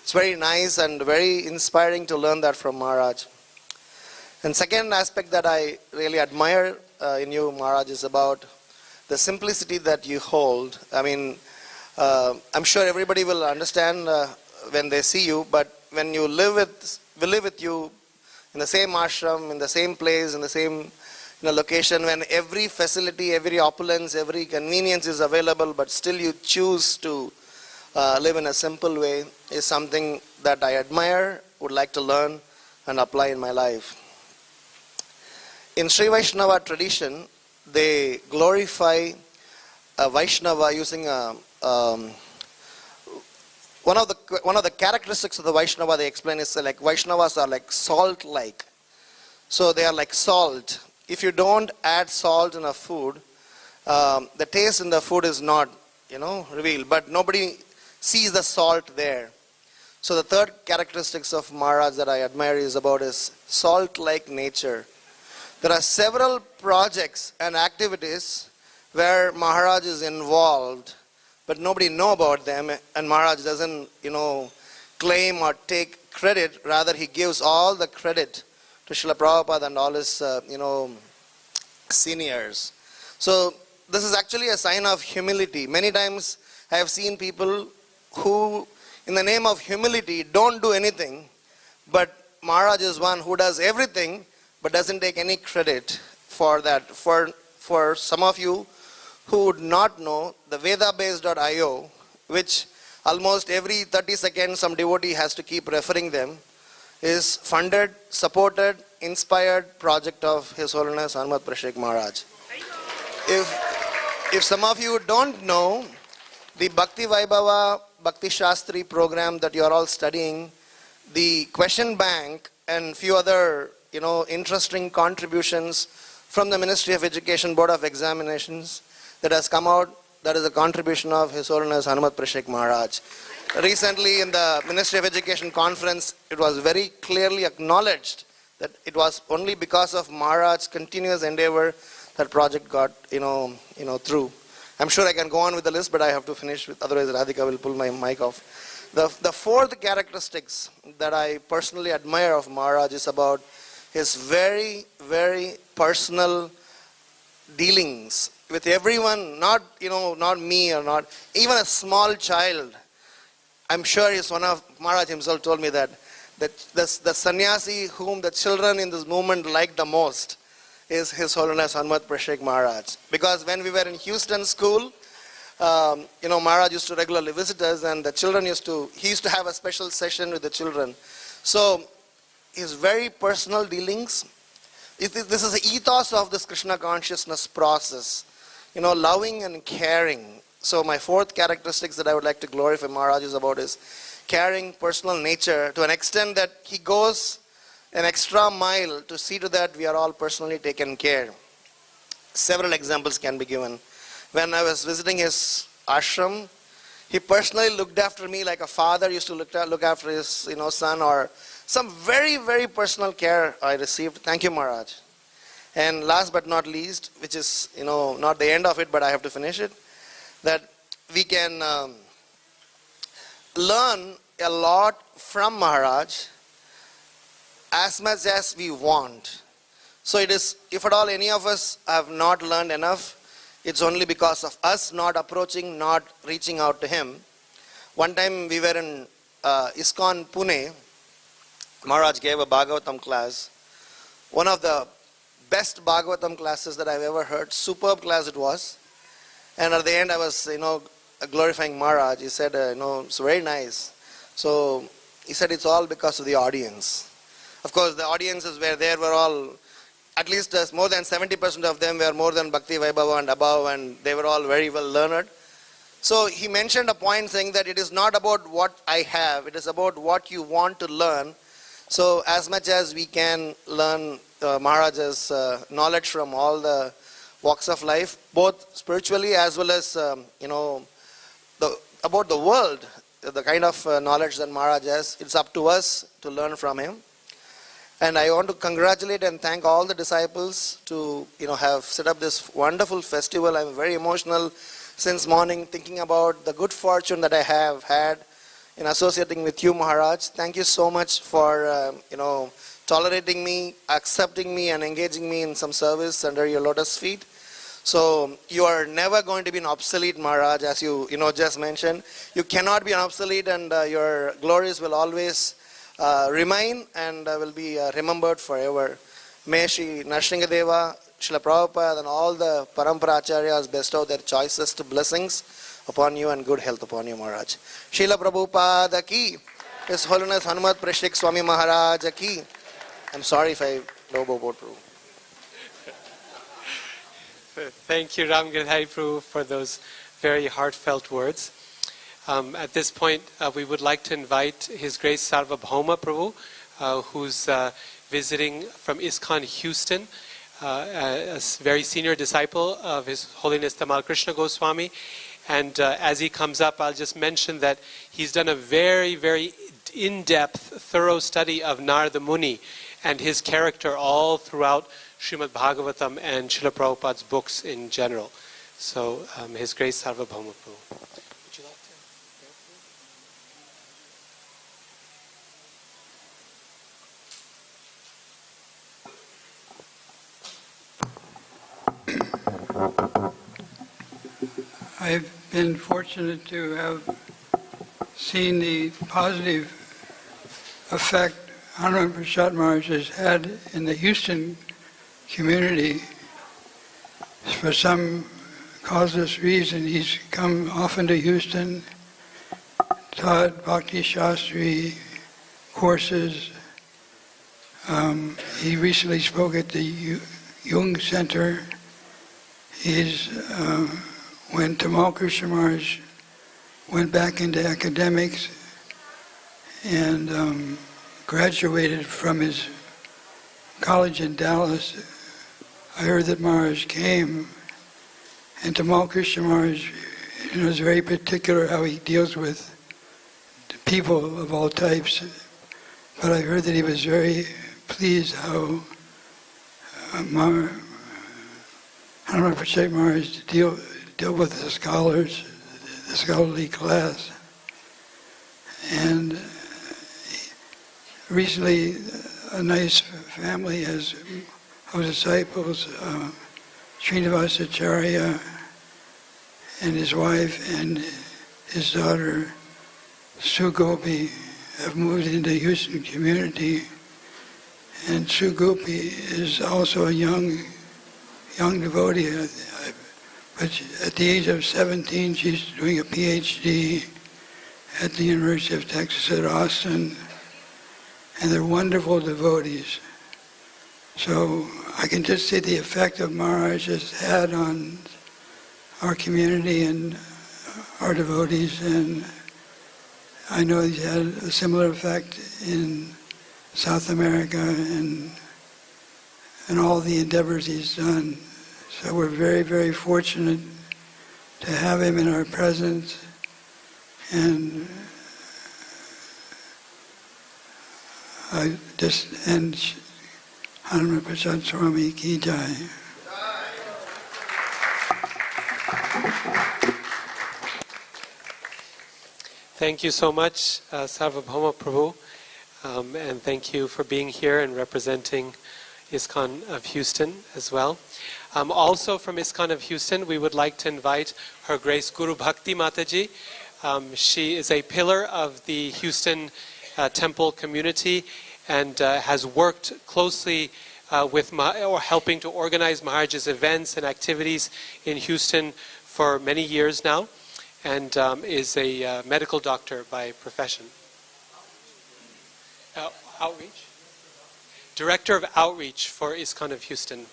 it's very nice and very inspiring to learn that from Maharaj. And second aspect that I really admire in you, Maharaj, is about the simplicity that you hold. I mean, I'm sure everybody will understand when they see you, but when you live with you in the same ashram, in the same place, in the same location, when every facility, every opulence, every convenience is available, but still you choose to live in a simple way, is something that I admire, would like to learn and apply in my life. In Sri Vaishnava tradition, they glorify a Vaishnava using one of the characteristics of the Vaishnava they explain is like Vaishnavas are like salt-like. So they are like salt. If you don't add salt in a food, the taste in the food is not, revealed. But nobody sees the salt there. So the third characteristics of Maharaj that I admire is about his salt-like nature. There are several projects and activities where Maharaj is involved, but nobody know about them, and Maharaj doesn't, claim or take credit. Rather, he gives all the credit to Srila Prabhupada and all his, seniors. So this is actually a sign of humility. Many times I have seen people who, in the name of humility, don't do anything, but Maharaj is one who does everything, but doesn't take any credit for that. For some of you who would not know, the Vedabase.io, which almost every 30 seconds some devotee has to keep referring them, is funded, supported, inspired project of His Holiness Hanumat Prashik Maharaj. If some of you don't know, the Bhakti Vaibhava Bhakti Shastri program that you are all studying, the question bank and few other interesting contributions from the Ministry of Education Board of Examinations that has come out, that is a contribution of His Holiness Hanumat Prashik Maharaj. Recently in the Ministry of Education conference, it was very clearly acknowledged that it was only because of Maharaj's continuous endeavor that project got through. I'm sure I can go on with the list, but I have to finish with, otherwise Radhika will pull my mic off. The fourth characteristics that I personally admire of Maharaj is about his very, very personal dealings with everyone, not me or not, even a small child. I'm sure Maharaj himself told me that the sannyasi whom the children in this movement like the most is His Holiness Hanumat Prashik Maharaj. Because when we were in Houston school, Maharaj used to regularly visit us, and the children he used to have a special session with the children. So his very personal dealings, this is the ethos of this Krishna consciousness process, loving and caring. So my fourth characteristics that I would like to glorify Maharaj is about his caring personal nature, to an extent that he goes an extra mile to see to that we are all personally taken care. Several examples can be given. When I was visiting his ashram, he personally looked after me like a father used to look after his son, or some very, very personal care I received. Thank you, Maharaj. And last but not least, which is not the end of it, but I have to finish it, that we can learn a lot from Maharaj as much as we want. So it is, if at all any of us have not learned enough, it's only because of us not approaching, not reaching out to him. One time we were in Iskcon, Pune. Maharaj gave a Bhagavatam class. One of the best Bhagavatam classes that I've ever heard. Superb class it was. And at the end I was, glorifying Maharaj. He said, it's very nice. So he said it's all because of the audience. Of course, the audiences were there were all, at least more than 70% of them were more than Bhakti Vaibhava and above, and they were all very well learned. So he mentioned a point saying that it is not about what I have, it is about what you want to learn. So as much as we can learn Maharaj's knowledge from all the walks of life, both spiritually as well as, about the world, the kind of knowledge that Maharaj has, it's up to us to learn from him. And I want to congratulate and thank all the disciples to have set up this wonderful festival. I'm very emotional since morning thinking about the good fortune that I have had in associating with you, Maharaj. Thank you so much for tolerating me, accepting me, and engaging me in some service under your lotus feet. So you are never going to be an obsolete, Maharaj, as you just mentioned. You cannot be an obsolete, and your glories will always remain and will be remembered forever. May Shri Nrsingadeva, Srila Prabhupada, and all the Parampara Acharyas bestow their choicest blessings upon you and good health upon you, Maharaj. Srila Prabhupada ki, His Holiness Hanumat Prashik Swami Maharaja ki. I'm sorry if I lobo boat Prabhu. Thank you, Ramgirhari Prabhu, for those very heartfelt words. At this point, we would like to invite His Grace Sarvabhauma Prabhu, who's visiting from Iskcon Houston, a very senior disciple of His Holiness Tamal Krishna Goswami. And as he comes up, I'll just mention that he's done a very, very in-depth, thorough study of Narada Muni and his character all throughout Srimad Bhagavatam and Srila Prabhupada's books in general. So, His Grace Sarvabhauma Prabhu. Would you like to? I've been fortunate to have seen the positive effect Hanumat Prasad Maharaj has had in the Houston community. For some causeless reason, he's come often to Houston, taught Bhakti Shastri courses. He recently spoke at the Jung Center. He's when Tamal Krishna Maharaj went back into academics and graduated from his college in Dallas, I heard that Maharaj came, and Tamal Krishna Maharaj is very particular how he deals with the people of all types. But I heard that he was very pleased how Hanumat Prasad Maharaj deal with the scholars, the scholarly class. And recently, a nice family has our disciples, Srinivasa Acharya and his wife and his daughter, Sugopi, have moved into the Houston community. And Sugopi is also a young devotee. But at the age of 17, she's doing a PhD at the University of Texas at Austin. And they're wonderful devotees. So I can just see the effect of Maharaj has had on our community and our devotees, and I know he's had a similar effect in South America and all the endeavors he's done. So we're very, very fortunate to have him in our presence, and I just end Hanumat Prasad Swami Ki Jai. Thank you so much, Sarvabhauma Prabhu, and thank you for being here and representing Iskcon of Houston as well. Also from Iskcon of Houston, we would like to invite Her Grace Guru Bhakti Mataji. She is a pillar of the Houston temple community and has worked closely with helping to organize Maharaj's events and activities in Houston for many years now, and is a medical doctor by profession. Outreach? Director of Outreach for Iskcon of Houston.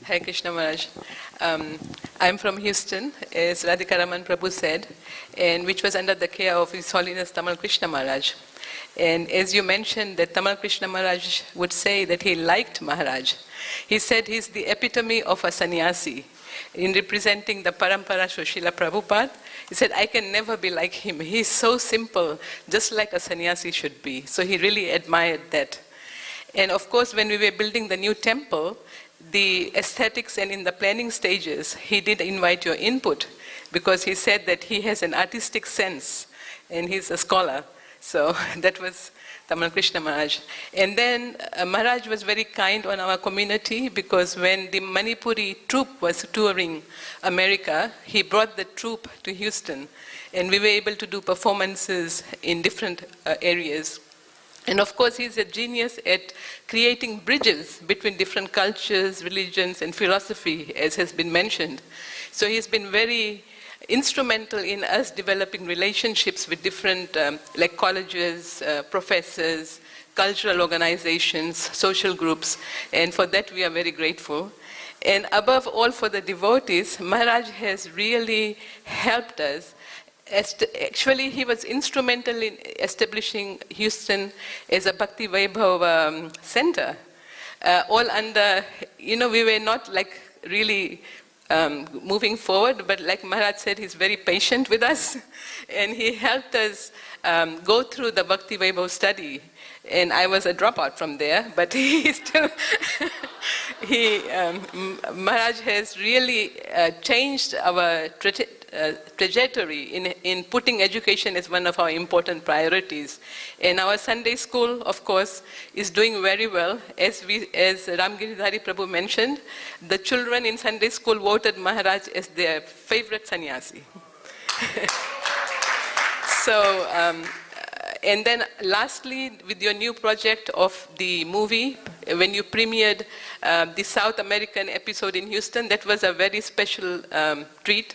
Hare Krishna Maharaj. I'm from Houston, as Radhika Raman Prabhu said, and which was under the care of His Holiness Tamal Krishna Maharaj. And as you mentioned, that Tamal Krishna Maharaj would say that he liked Maharaj. He said he's the epitome of a sannyasi. In representing the Parampara Srila Prabhupada, he said, I can never be like him. He's so simple, just like a sannyasi should be. So he really admired that. And of course, when we were building the new temple, the aesthetics and in the planning stages, he did invite your input because he said that he has an artistic sense and he's a scholar. So that was Tamal Krishna Maharaj. And then Maharaj was very kind on our community because when the Manipuri troupe was touring America, he brought the troupe to Houston and we were able to do performances in different areas. And of course, he's a genius at creating bridges between different cultures, religions, and philosophy, as has been mentioned. So he's been very instrumental in us developing relationships with different, like colleges, professors, cultural organizations, social groups, and for that we are very grateful. And above all, for the devotees, Maharaj has really helped us. Actually, he was instrumental in establishing Houston as a Bhakti Vaibhav center. All under, we were not like really moving forward, but like Maharaj said, he's very patient with us, and he helped us go through the Bhakti Vaibhav study. And I was a dropout from there, but he still, Maharaj has really changed our trajectory in putting education as one of our important priorities. And our Sunday school, of course, is doing very well. As Ramgiridhari Prabhu mentioned, the children in Sunday school voted Maharaj as their favorite sannyasi. So, and then lastly, with your new project of the movie, when you premiered the South American episode in Houston, that was a very special treat.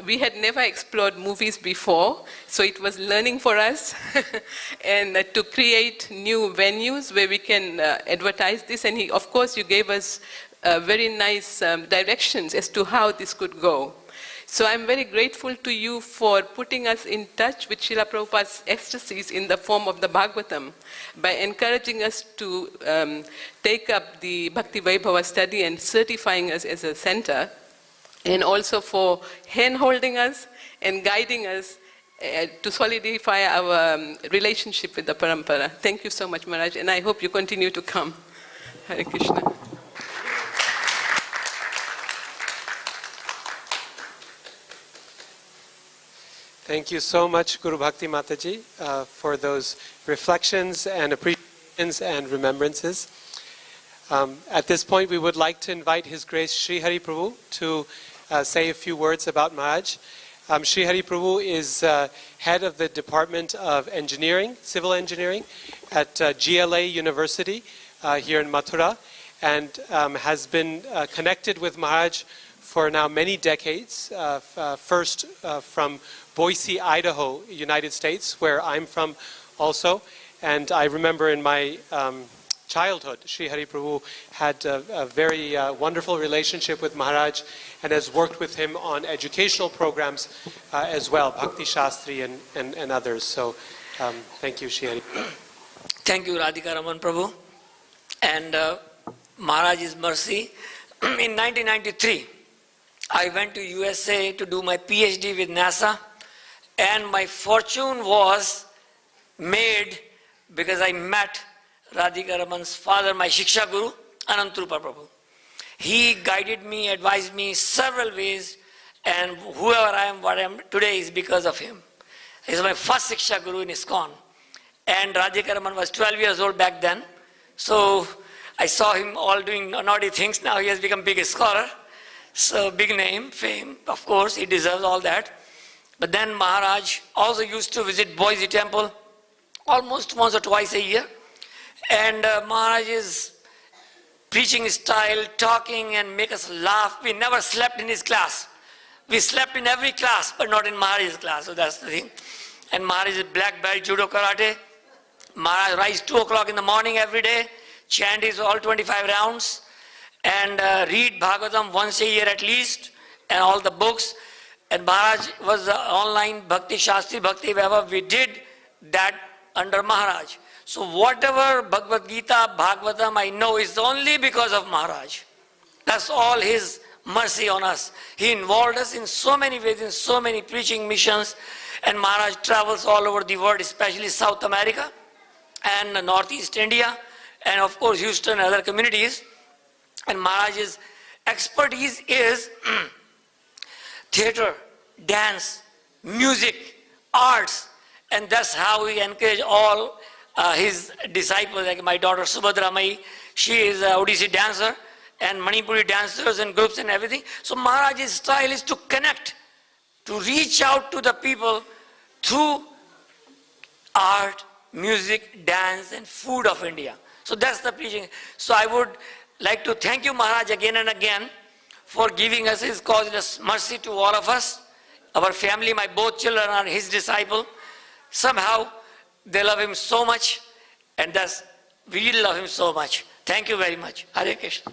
We had never explored movies before, so it was learning for us and to create new venues where we can advertise this. And of course, you gave us very nice directions as to how this could go. So I'm very grateful to you for putting us in touch with Srila Prabhupada's ecstasies in the form of the Bhagavatam by encouraging us to take up the Bhakti Vaibhava study and certifying us as a center, and also for hand-holding us and guiding us to solidify our relationship with the Parampara. Thank you so much, Maharaj, and I hope you continue to come. Hare Krishna. Thank you so much, Guru Bhakti Mataji, for those reflections and appreciations and remembrances. At this point, we would like to invite His Grace Sri Hari Prabhu to say a few words about Maharaj. Sri Hari Prabhu is head of the Department of Engineering, Civil Engineering, at GLA University here in Mathura, and has been connected with Maharaj for now many decades, first from Boise, Idaho, United States, where I'm from also. And I remember in my childhood, Sri Hari Prabhu had a very wonderful relationship with Maharaj and has worked with him on educational programs as well, Bhakti Shastri and others. So thank you, Sri Hari. Thank you, Radhika Raman Prabhu. And Maharaj's mercy. In 1993, I went to USA to do my PhD with NASA, and my fortune was made because I met Radhika Raman's father, my Shiksha Guru, Anantrupa Prabhu. He guided me, advised me several ways, and whoever I am, what I am today is because of him. He is my first Shiksha Guru in Iskcon. And Radhika Raman was 12 years old back then, so I saw him all doing naughty things. Now he has become big scholar. So big name, fame, of course, he deserves all that. But then Maharaj also used to visit Boise Temple almost once or twice a year. And Maharaj's preaching style, talking and make us laugh. We never slept in his class. We slept in every class, but not in Maharaj's class, so that's the thing. And Maharaj is black belt judo karate. Maharaj rise 2 o'clock in the morning every day, chant his all 25 rounds, and read Bhagavatam once a year at least, and all the books. And Maharaj was online Bhakti Shastri, Bhakti Vaibhav. We did that under Maharaj. So whatever Bhagavad Gita, Bhagavatam I know is only because of Maharaj. That's all his mercy on us. He involved us in so many ways, in so many preaching missions. And Maharaj travels all over the world, especially South America and Northeast India, and of course Houston and other communities. And Maharaj's expertise is theater, dance, music, arts, and that's how we encourage all his disciples, like my daughter Subhadra Mai. She is a Odissi dancer, and Manipuri dancers and groups and everything. So Maharaj's style is to connect, to reach out to the people through art, music, dance, and food of India. So that's the preaching. So I would like to thank you, Maharaj, again and again for giving us his causeless mercy to all of us. Our family, my both children are his disciple. Somehow they love him so much, and thus we love him so much. Thank you very much. Hare Krishna.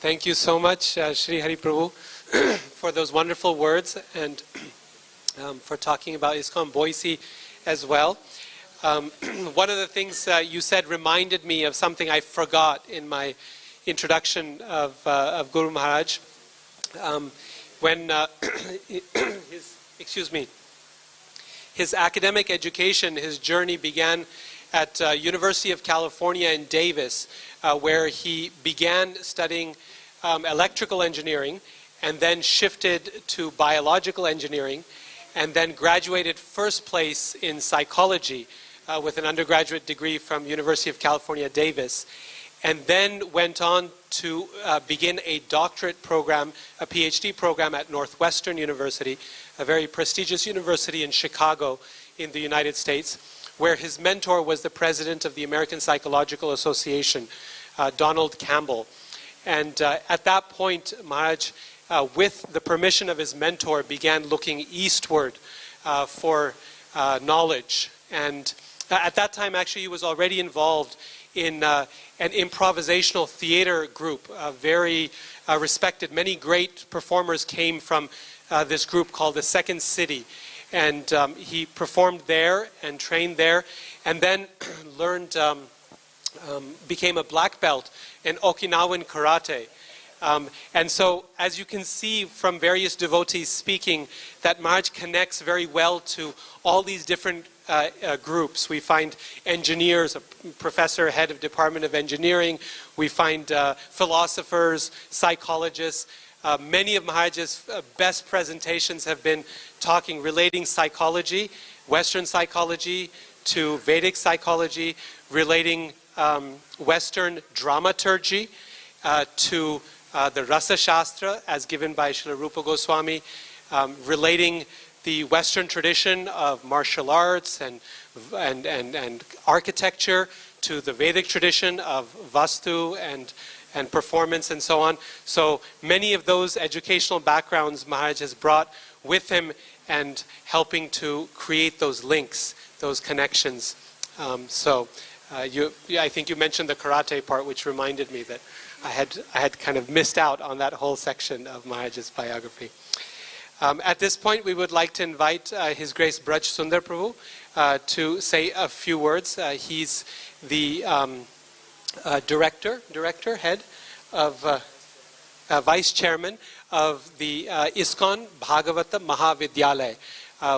Thank you so much, Shri Hari Prabhu, for those wonderful words and for talking about Iskcon Boise as well. One of the things you said reminded me of something I forgot in my introduction of Guru Maharaj. When his academic education, his journey began at University of California in Davis, where he began studying electrical engineering and then shifted to biological engineering and then graduated first place in psychology with an undergraduate degree from University of California, Davis, and then went on to begin a doctorate program, a PhD program at Northwestern University, a very prestigious university in Chicago in the United States, where his mentor was the president of the American Psychological Association, Donald Campbell. And at that point, Maharaj, with the permission of his mentor, began looking eastward for knowledge. And at that time, actually, he was already involved in an improvisational theater group, very respected. Many great performers came from this group called the Second City. And he performed there and trained there, and then learned, became a black belt in Okinawan karate. And so, as you can see from various devotees speaking, that Maharaj connects very well to all these different groups. We find engineers, a professor, head of Department of Engineering. We find philosophers, psychologists. Many of Maharaj's best presentations have been relating psychology, Western psychology, to Vedic psychology, relating Western dramaturgy to the Rasa Shastra as given by Srila Rupa Goswami, relating the Western tradition of martial arts and architecture to the Vedic tradition of Vastu and performance and so on. So many of those educational backgrounds Maharaj has brought with him and helping to create those links, those connections. I think you mentioned the karate part, which reminded me that I had kind of missed out on that whole section of Maharaj's biography. At this point, we would like to invite His Grace Braj Sundar Prabhu to say a few words. He's the head of vice chairman of the Iskcon Bhagavata Mahavidyalaya,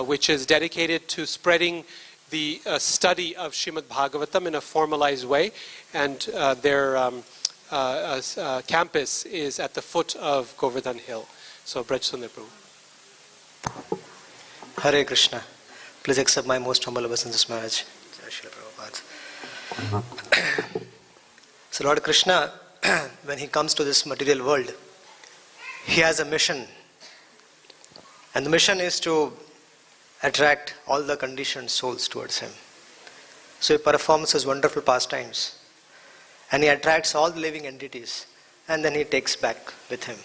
which is dedicated to spreading the study of Srimad Bhagavatam in a formalized way, and their campus is at the foot of Govardhan Hill. So, Braj Sundar Prabhu. Hare Krishna. Please accept my most humble obeisances, Maharaj. So Lord Krishna, when he comes to this material world, he has a mission. And the mission is to attract all the conditioned souls towards him. So he performs his wonderful pastimes. And he attracts all the living entities. And then he takes back with him.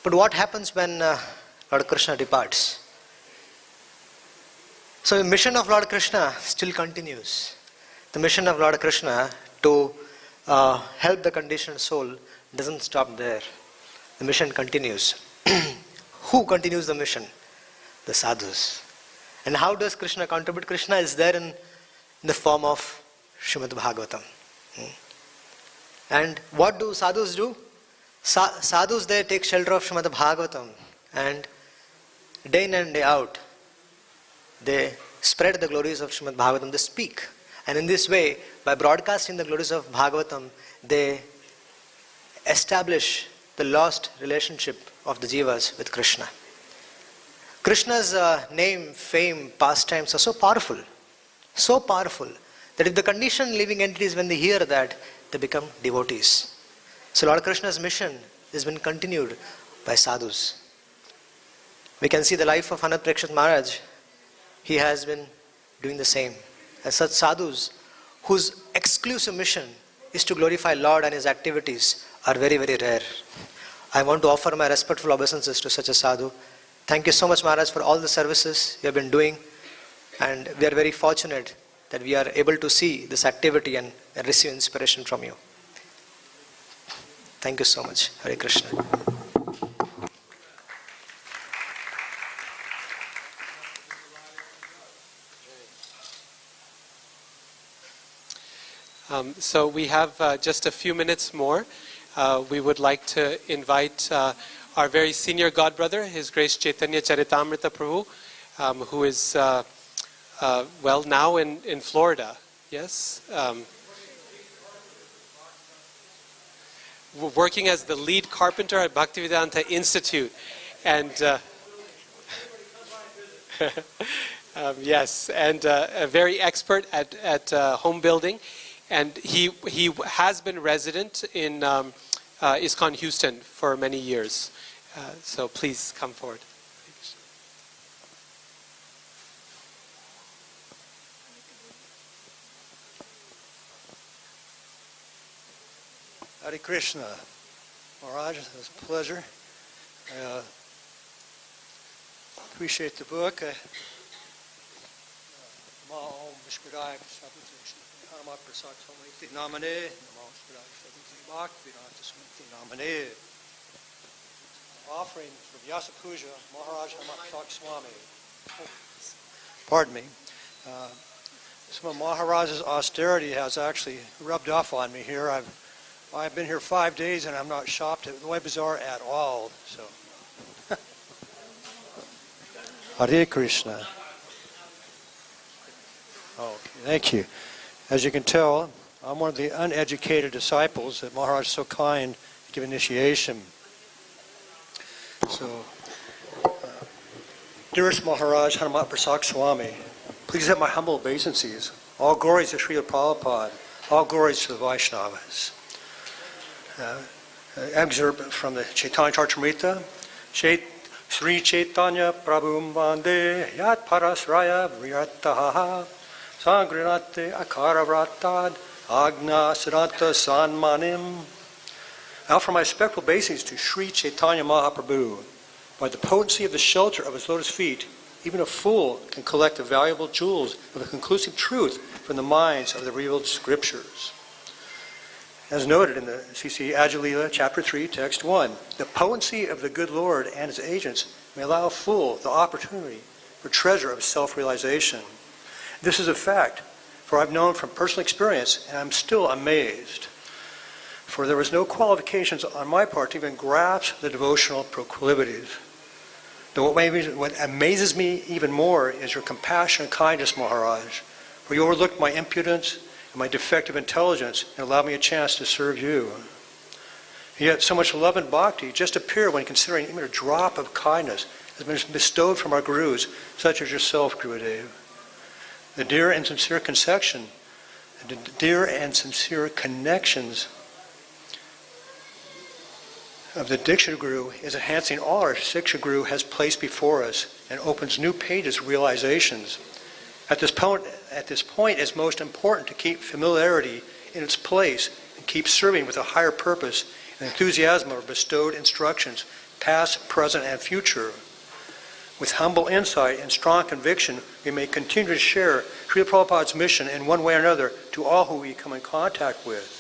But what happens when Lord Krishna departs? So the mission of Lord Krishna still continues. The mission of Lord Krishna to help the conditioned soul doesn't stop there. The mission continues. Who continues the mission? The sadhus. And how does Krishna contribute? Krishna is there in the form of Srimad Bhagavatam. And what do sadhus do? Sadhus, they take shelter of Srimad Bhagavatam, and day in and day out they spread the glories of Srimad Bhagavatam, they speak. And in this way, by broadcasting the glories of Bhagavatam, they establish the lost relationship of the jivas with Krishna. Krishna's name, fame, pastimes are so powerful that if the conditioned living entities, when they hear that, they become devotees. So Lord Krishna's mission has been continued by sadhus. We can see the life of Anant Prakshat Maharaj. He has been doing the same. And such sadhus, whose exclusive mission is to glorify Lord and his activities, are very, very rare. I want to offer my respectful obeisances to such a sadhu. Thank you so much, Maharaj, for all the services you have been doing. And we are very fortunate that we are able to see this activity and receive inspiration from you. Thank you so much. Hare Krishna. So we have just a few minutes more. We would like to invite our very senior godbrother, His Grace Chaitanya Charitamrita Prabhu, who is, well, now in Florida. Yes? Working as the lead carpenter at Bhaktivedanta Institute. And yes, and a very expert at home building. And he has been resident in Iskcon Houston for many years. So please come forward. Hare Krishna. Maharaja, it was a pleasure. I appreciate the book. Hanumat, Presaka, Swami, offering for Vyasa Puja, Maharaja, Hanumat, Presaka, Swami. Pardon me. Some of Maharaja's austerity has actually rubbed off on me here. I've been here 5 days and I'm not shopped at the Web Bazaar at all. So, Hare Krishna. Okay, thank you. As you can tell, I'm one of the uneducated disciples that Maharaj is so kind to give initiation. So, dearest Maharaj, Hanumat Presaka Swami, please have my humble obeisances. All glories to Srila Prabhupada. All glories to the Vaishnavas. Excerpt from the Chaitanya Charitamrita. Sri Chaitanya Prabhum Vande Yat Parasraya Vriyataha Sangrinate Akaravratad Agna Siddhanta Sanmanim. I offer my respectful obeisance to Sri Chaitanya Mahaprabhu. By the potency of the shelter of his lotus feet, even a fool can collect the valuable jewels of the conclusive truth from the minds of the revealed scriptures. As noted in the C.C. Ajalila, Chapter 3, Text 1, the potency of the good Lord and his agents may allow a fool the opportunity for treasure of self-realization. This is a fact, for I've known from personal experience, and I'm still amazed. For there was no qualifications on my part to even grasp the devotional proclivities. Though what amazes me even more is your compassion and kindness, Maharaj, for you overlooked my impudence and my defective intelligence and allowed me a chance to serve you. And yet so much love and bhakti just appear when considering even a drop of kindness has been bestowed from our gurus, such as yourself, Gurudev. The dear and sincere connections of the Diksha Guru is enhancing all our Siksha Guru has placed before us and opens new pages of realizations. At this point, it's most important to keep familiarity in its place and keep serving with a higher purpose and enthusiasm of bestowed instructions, past, present, and future. With humble insight and strong conviction, we may continue to share Srila Prabhupada's mission in one way or another to all who we come in contact with.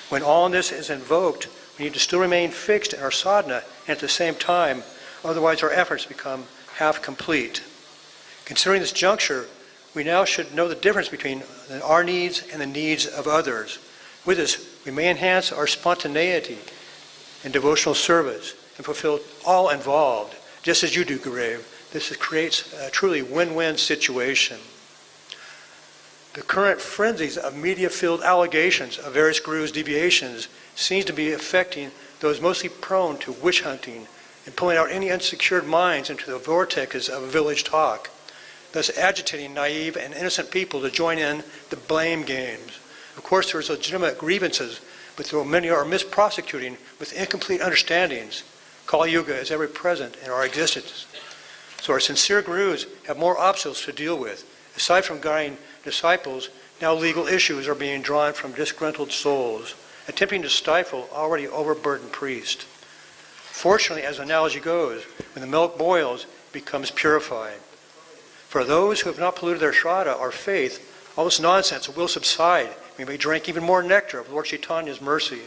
When all this is invoked, we need to still remain fixed in our sadhana and at the same time, otherwise our efforts become half complete. Considering this juncture, we now should know the difference between our needs and the needs of others. With this, we may enhance our spontaneity in devotional service and fulfill all involved, just as you do, Gurudev. This creates a truly win-win situation. The current frenzies of media-filled allegations of various gurus' deviations seems to be affecting those mostly prone to witch hunting and pulling out any unsecured minds into the vortexes of village talk, thus agitating naive and innocent people to join in the blame games. Of course, there is legitimate grievances, but though many are misprosecuting with incomplete understandings, Kali Yuga is ever present in our existence. So our sincere gurus have more obstacles to deal with. Aside from guiding disciples, now legal issues are being drawn from disgruntled souls, attempting to stifle already overburdened priests. Fortunately, as the analogy goes, when the milk boils, it becomes purified. For those who have not polluted their shraddha or faith, all this nonsense will subside. We may drink even more nectar of Lord Chaitanya's mercy.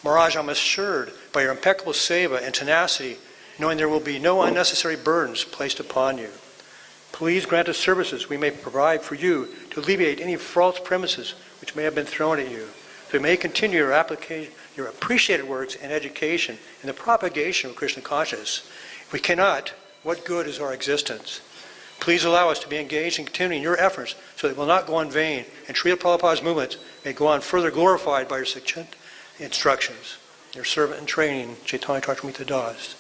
Maharaj, I'm assured by your impeccable seva and tenacity, knowing there will be no unnecessary burdens placed upon you. Please grant us services we may provide for you to alleviate any false premises which may have been thrown at you, so we may continue your appreciated works and education in the propagation of Krishna consciousness. If we cannot, what good is our existence? Please allow us to be engaged in continuing your efforts so that it will not go in vain, and Srila Prabhupada's movements may go on further glorified by your succinct instructions. Your servant in training, Chaitanya Charitamrita Das.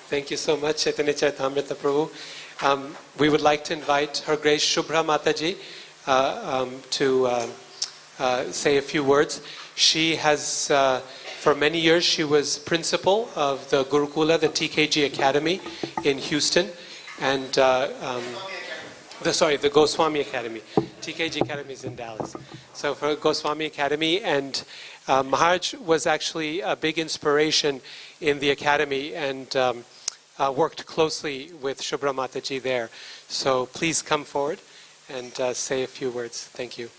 Thank you so much, Chaitanya Charitamrita Prabhu. We would like to invite Her Grace Shubhra Mataji to say a few words. She has, for many years, she was principal of the Gurukula, the TKG Academy in Houston, and the Goswami Academy. TKG Academy is in Dallas. So for Goswami Academy, and Maharaj was actually a big inspiration in the academy, and worked closely with Shubhra Mataji there. So please come forward and say a few words. Thank you.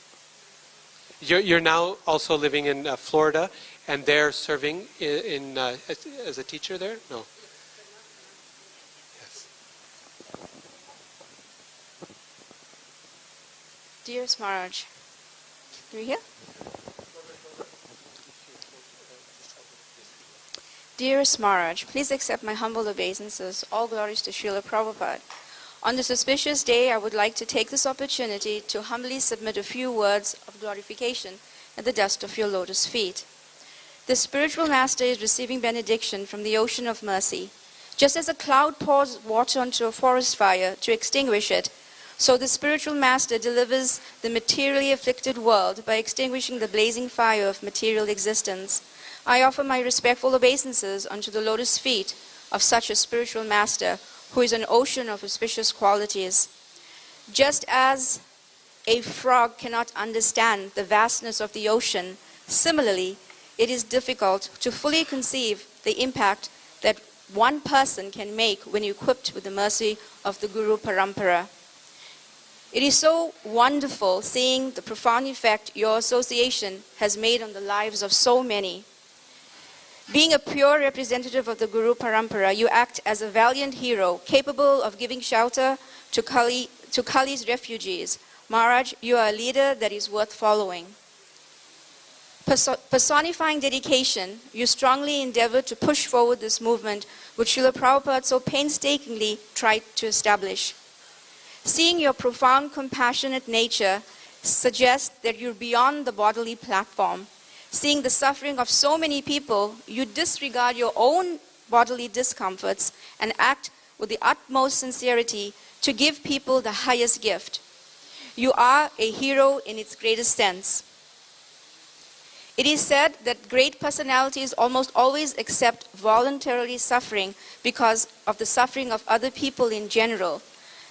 You're now also living in Florida, and there serving as a teacher there? No. Yes. Dearest Maharaj, do you hear? Dearest Maharaj, please accept my humble obeisances. All glories to Srila Prabhupada. On this auspicious day, I would like to take this opportunity to humbly submit a few words of glorification at the dust of your lotus feet. The spiritual master is receiving benediction from the ocean of mercy. Just as a cloud pours water onto a forest fire to extinguish it, so the spiritual master delivers the materially afflicted world by extinguishing the blazing fire of material existence. I offer my respectful obeisances unto the lotus feet of such a spiritual master, who is an ocean of auspicious qualities. Just as a frog cannot understand the vastness of the ocean, similarly, it is difficult to fully conceive the impact that one person can make when equipped with the mercy of the Guru Parampara. It is so wonderful seeing the profound effect your association has made on the lives of so many. Being a pure representative of the Guru Parampara, you act as a valiant hero, capable of giving shelter to Kali's refugees. Maharaj, you are a leader that is worth following. Personifying dedication, you strongly endeavor to push forward this movement which Srila Prabhupada so painstakingly tried to establish. Seeing your profound compassionate nature suggests that you're beyond the bodily platform. Seeing the suffering of so many people, you disregard your own bodily discomforts and act with the utmost sincerity to give people the highest gift. You are a hero in its greatest sense. It is said that great personalities almost always accept voluntarily suffering because of the suffering of other people in general.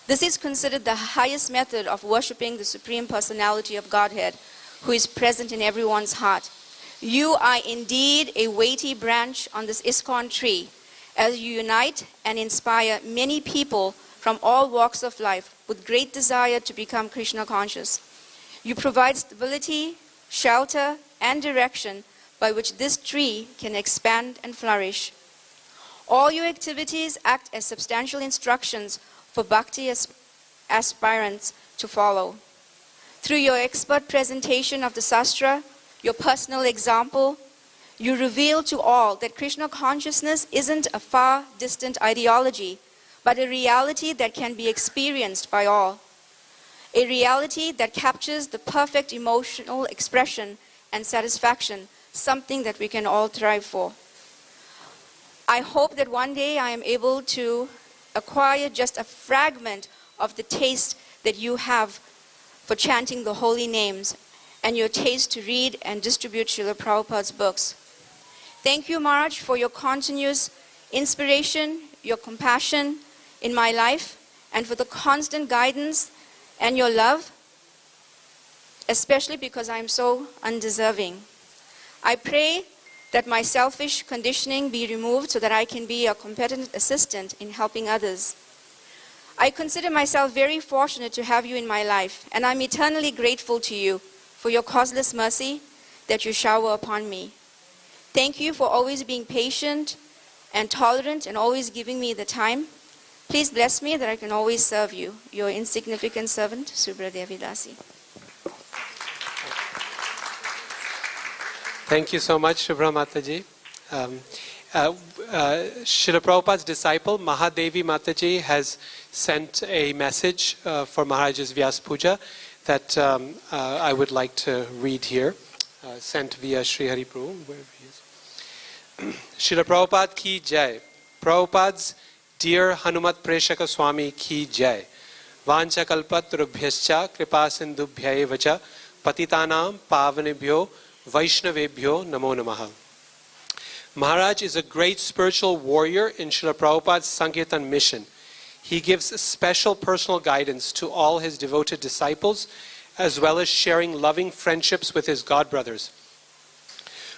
This is considered the highest method of worshipping the Supreme Personality of Godhead, who is present in everyone's heart. You are indeed a weighty branch on this Iskcon tree, as you unite and inspire many people from all walks of life with great desire to become Krishna conscious. You provide stability, shelter, and direction by which this tree can expand and flourish. All your activities act as substantial instructions for bhakti aspirants to follow. Through your expert presentation of the Sastra, your personal example, you reveal to all that Krishna consciousness isn't a far distant ideology, but a reality that can be experienced by all. A reality that captures the perfect emotional expression and satisfaction, something that we can all thrive for. I hope that one day I am able to acquire just a fragment of the taste that you have for chanting the holy names and your taste to read and distribute Srila Prabhupada's books. Thank you, Maharaj, for your continuous inspiration, your compassion in my life, and for the constant guidance and your love, especially because I am so undeserving. I pray that my selfish conditioning be removed so that I can be a competent assistant in helping others. I consider myself very fortunate to have you in my life, and I'm eternally grateful to you for your causeless mercy that you shower upon me. Thank you for always being patient and tolerant and always giving me the time. Please bless me that I can always serve you. Your insignificant servant, Subra Devi Dasi. Thank you so much, Shubhra Mataji. Srila Prabhupada's disciple, Mahadevi Mataji, has sent a message for Maharaja's Vyasa Puja that I would like to read here, sent via Sri Hari Prabhu, wherever he is. Srila Prabhupada ki jai. Prabhupada's dear Hanumat Presaka Swami ki jai. Vancha kalpatrubhyascha kripa sindubhya vacha patitanam pavanebhyo Vaishnavebhyo Namo Namaha. Maharaj is a great spiritual warrior in Srila Prabhupada's Sankirtan mission. He gives special personal guidance to all his devoted disciples, as well as sharing loving friendships with his godbrothers.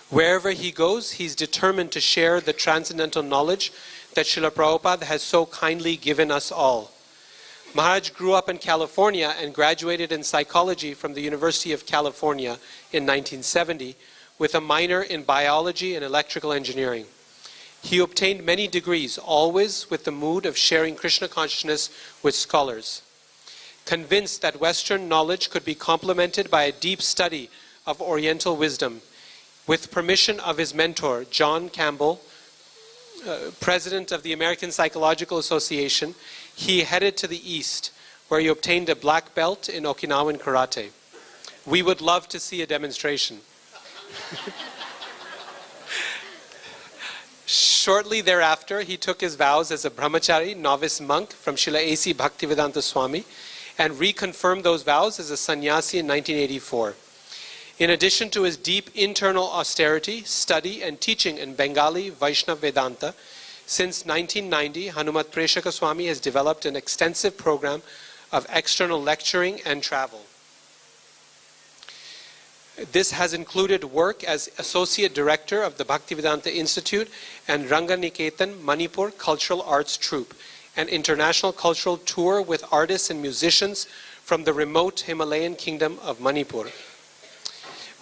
Wherever he goes, he's determined to share the transcendental knowledge that Srila Prabhupada has so kindly given us all. Maharaj grew up in California and graduated in psychology from the University of California in 1970 with a minor in biology and electrical engineering. He obtained many degrees, always with the mood of sharing Krishna consciousness with scholars. Convinced that Western knowledge could be complemented by a deep study of Oriental wisdom, with permission of his mentor, John Campbell, president of the American Psychological Association, he headed to the east, where he obtained a black belt in Okinawan karate. We would love to see a demonstration. Shortly thereafter, he took his vows as a brahmachari, novice monk from Srila A.C. Bhaktivedanta Swami, and reconfirmed those vows as a sannyasi in 1984. In addition to his deep internal austerity, study, and teaching in Bengali Vaishnava Vedanta, since 1990, Hanumat Presaka Swami has developed an extensive program of external lecturing and travel. This has included work as Associate Director of the Bhaktivedanta Institute and Ranganiketan Manipur Cultural Arts Troupe, an international cultural tour with artists and musicians from the remote Himalayan kingdom of Manipur.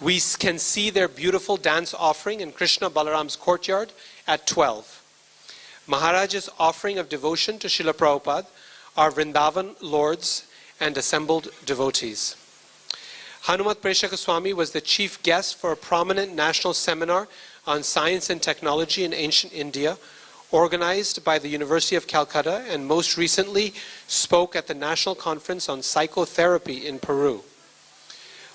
We can see their beautiful dance offering in Krishna Balaram's courtyard at 12. Maharaja's offering of devotion to Srila Prabhupada are Vrindavan lords and assembled devotees. Hanumat Presaka Swami was the chief guest for a prominent national seminar on science and technology in ancient India, organized by the University of Calcutta, and most recently spoke at the National Conference on Psychotherapy in Peru.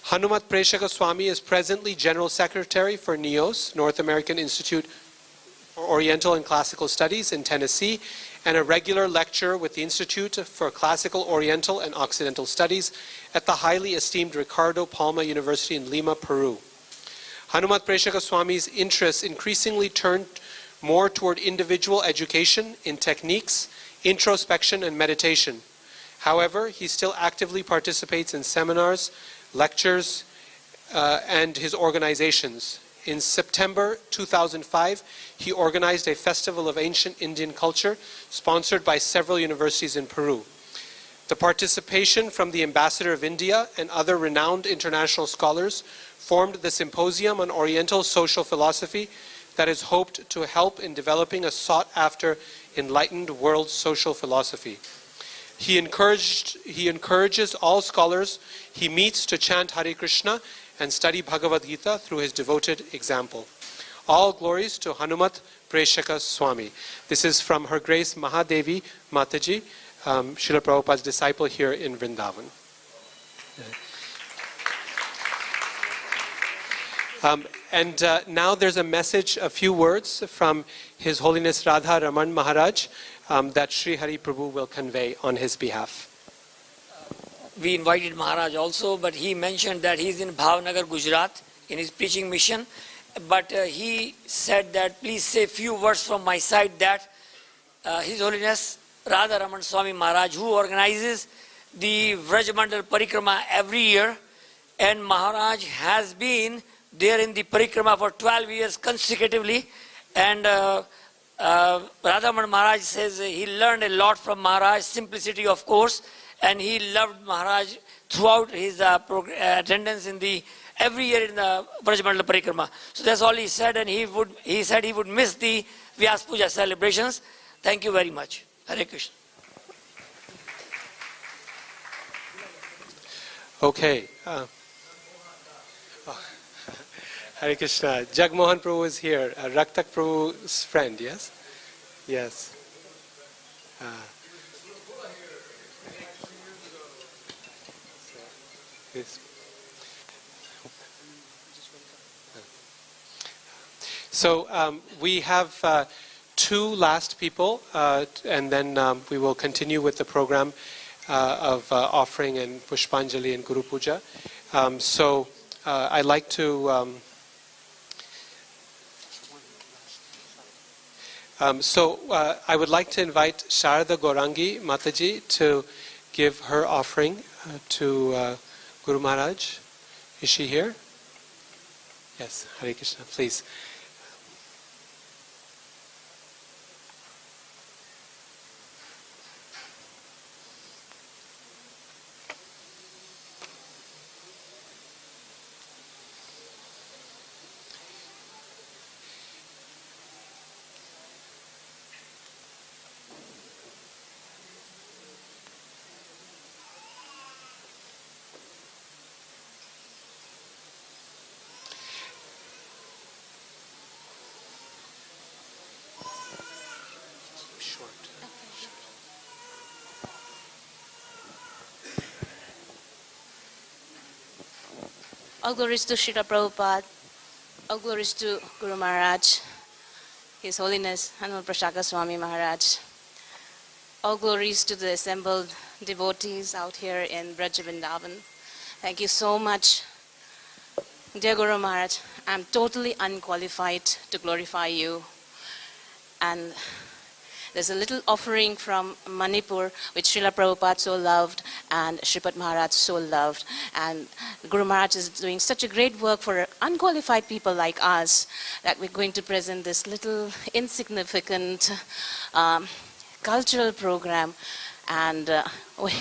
Hanumat Presaka Swami is presently General Secretary for NIOS, North American Institute for Oriental and Classical Studies in Tennessee, and a regular lecturer with the Institute for Classical Oriental and Occidental Studies at the highly esteemed Ricardo Palma University in Lima, Peru. Hanumat Presaka Swami's interests increasingly turned more toward individual education in techniques, introspection, and meditation. However, he still actively participates in seminars, lectures, and his organizations. In September 2005, he organized a festival of ancient Indian culture sponsored by several universities in Peru. The participation from the Ambassador of India and other renowned international scholars formed the Symposium on Oriental Social Philosophy that is hoped to help in developing a sought-after enlightened world social philosophy. He encourages all scholars he meets to chant Hare Krishna and study Bhagavad Gita through his devoted example. All glories to Hanumat Presaka Swami. This is from Her Grace Mahadevi Mataji, Srila Prabhupada's disciple here in Vrindavan. Now there's a message, a few words from His Holiness Radha Raman Maharaj that Sri Hari Prabhu will convey on his behalf. We invited Maharaj also, but he mentioned that he's in Bhavnagar, Gujarat, in his preaching mission. But he said that please say few words from my side that His Holiness Radha Raman Swami Maharaj, who organizes the Vrajmandal Parikrama every year, and Maharaj has been there in the Parikrama for 12 years consecutively, and Radhaman Maharaj says he learned a lot from Maharaj, simplicity of course, and he loved Maharaj throughout his attendance in the every year in the Brajmandala Parikrama. So that's all he said, and he said he would miss the Vyasa Puja celebrations. Thank you very much. Hare Krishna. Okay. Hare Krishna. Jagmohan Prabhu is here. Raktak Prabhu's friend, yes? Yes. Yes. So we have two last people, and then we will continue with the program of offering and Pushpanjali and Guru Puja. So I'd like to I would like to invite Sharada Gorangi Mataji to give her offering to Guru Maharaj. Is she here? Yes, Hare Krishna, please. All glories to Srila Prabhupada. All glories to Guru Maharaj, His Holiness Hanumat Presaka Swami Maharaj. All glories to the assembled devotees out here in Vrindavan. Thank you so much. Dear Guru Maharaj, I'm totally unqualified to glorify you. And there's a little offering from Manipur, which Srila Prabhupada so loved and Sripad Maharaj so loved. And Guru Maharaj is doing such a great work for unqualified people like us that we're going to present this little insignificant cultural program. And we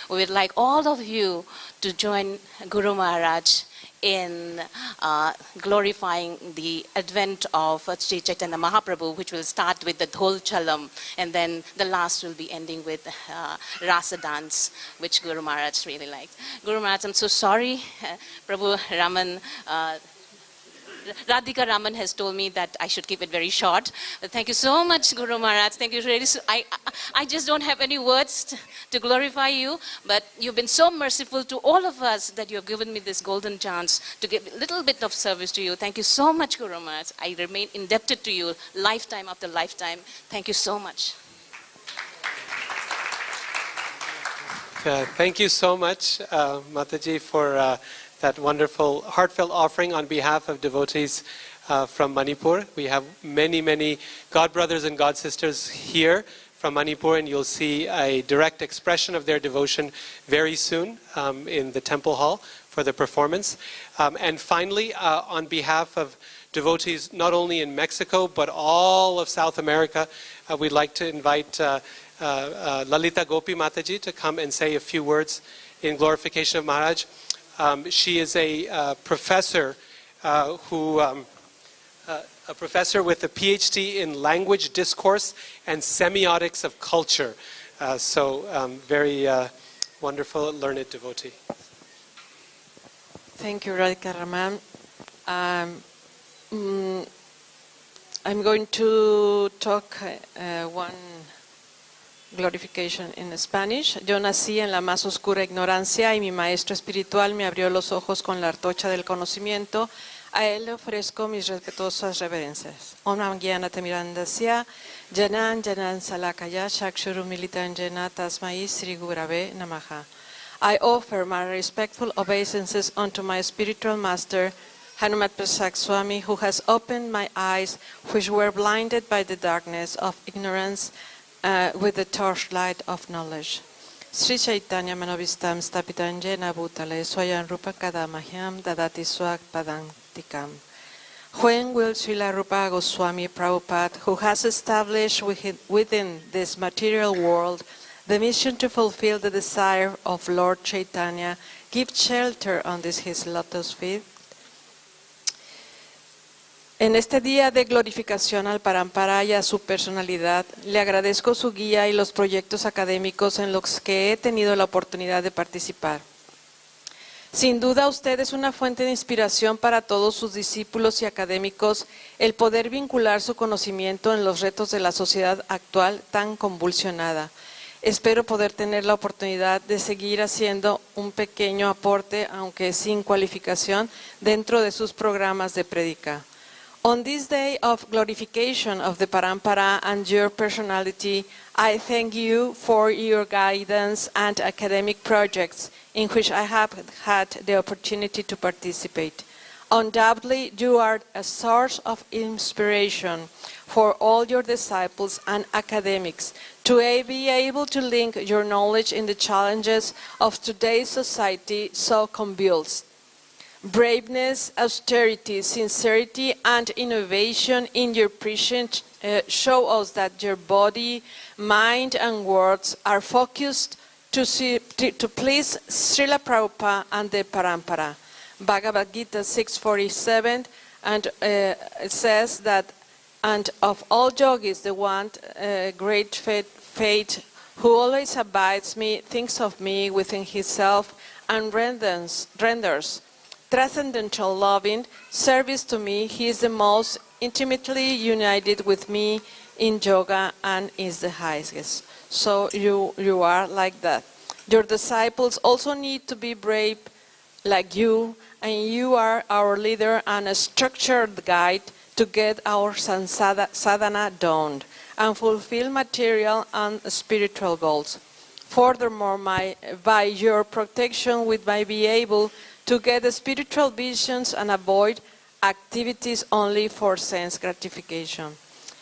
would like all of you to join Guru Maharaj in glorifying the advent of Sri Chaitanya Mahaprabhu, which will start with the Dhol Chalam, and then the last will be ending with Rasa dance, which Guru Maharaj really liked. Guru Maharaj, I'm so sorry. Prabhu Raman, Radhika Raman has told me that I should keep it very short. But thank you so much, Guru Maharaj. Thank you really. I just don't have any words to glorify you, but you've been so merciful to all of us that you have given me this golden chance to give a little bit of service to you. Thank you so much, Guru Maharaj. I remain indebted to you lifetime after lifetime. Thank you so much. Thank you so much, Mataji, for that wonderful heartfelt offering on behalf of devotees from Manipur. We have many, many God brothers and God sisters here from Manipur, and you'll see a direct expression of their devotion very soon in the temple hall for the performance. And finally, on behalf of devotees not only in Mexico but all of South America, we'd like to invite Lalita Gopi Mataji to come and say a few words in glorification of Maharaj. She is a professor a professor with a PhD in language discourse and semiotics of culture. Very wonderful, learned devotee. Thank you, Radhika Raman. I'm going to talk one glorification in Spanish. Yo nací en la más oscura ignorancia y mi maestro espiritual me abrió los ojos con la antorcha del conocimiento. A él le ofrezco mis respetuosas reverencias. Om Nam Gyana Tamirandasya Janan Janan Salakaya Shakshuru Militan Jana Tasmai Sri Gurave Namaha. I offer my respectful obeisances unto my spiritual master Hanumat Presaka Swami, who has opened my eyes which were blinded by the darkness of ignorance with the torchlight of knowledge. Sri Chaitanya Manovistam Stapitanjena Bhutale Swayam Rupa Kadamahyam Dadati Swak Padantikam. When will Srila Rupa Goswami Prabhupada, who has established within this material world the mission to fulfill the desire of Lord Chaitanya, give shelter on his lotus feet? En este día de glorificación al Parampara y a su personalidad, le agradezco su guía y los proyectos académicos en los que he tenido la oportunidad de participar. Sin duda usted es una fuente de inspiración para todos sus discípulos y académicos el poder vincular su conocimiento en los retos de la sociedad actual tan convulsionada. Espero poder tener la oportunidad de seguir haciendo un pequeño aporte, aunque sin cualificación, dentro de sus programas de prédica. On this day of glorification of the Parampara and your personality, I thank you for your guidance and academic projects in which I have had the opportunity to participate. Undoubtedly, you are a source of inspiration for all your disciples and academics to be able to link your knowledge in the challenges of today's society so convulsed. Braveness, austerity, sincerity, and innovation in your preaching show us that your body, mind, and words are focused to please Srila Prabhupada and the Parampara. Bhagavad Gita 6:47, and it says that, and of all yogis, the one great fate who always abides me, thinks of me within himself, and renders transcendental loving service to me. He is the most intimately united with me in yoga and is the highest. So you are like that. Your disciples also need to be brave like you, and you are our leader and a structured guide to get our sadhana done and fulfill material and spiritual goals. Furthermore, by your protection we might be able to get spiritual visions and avoid activities only for sense gratification.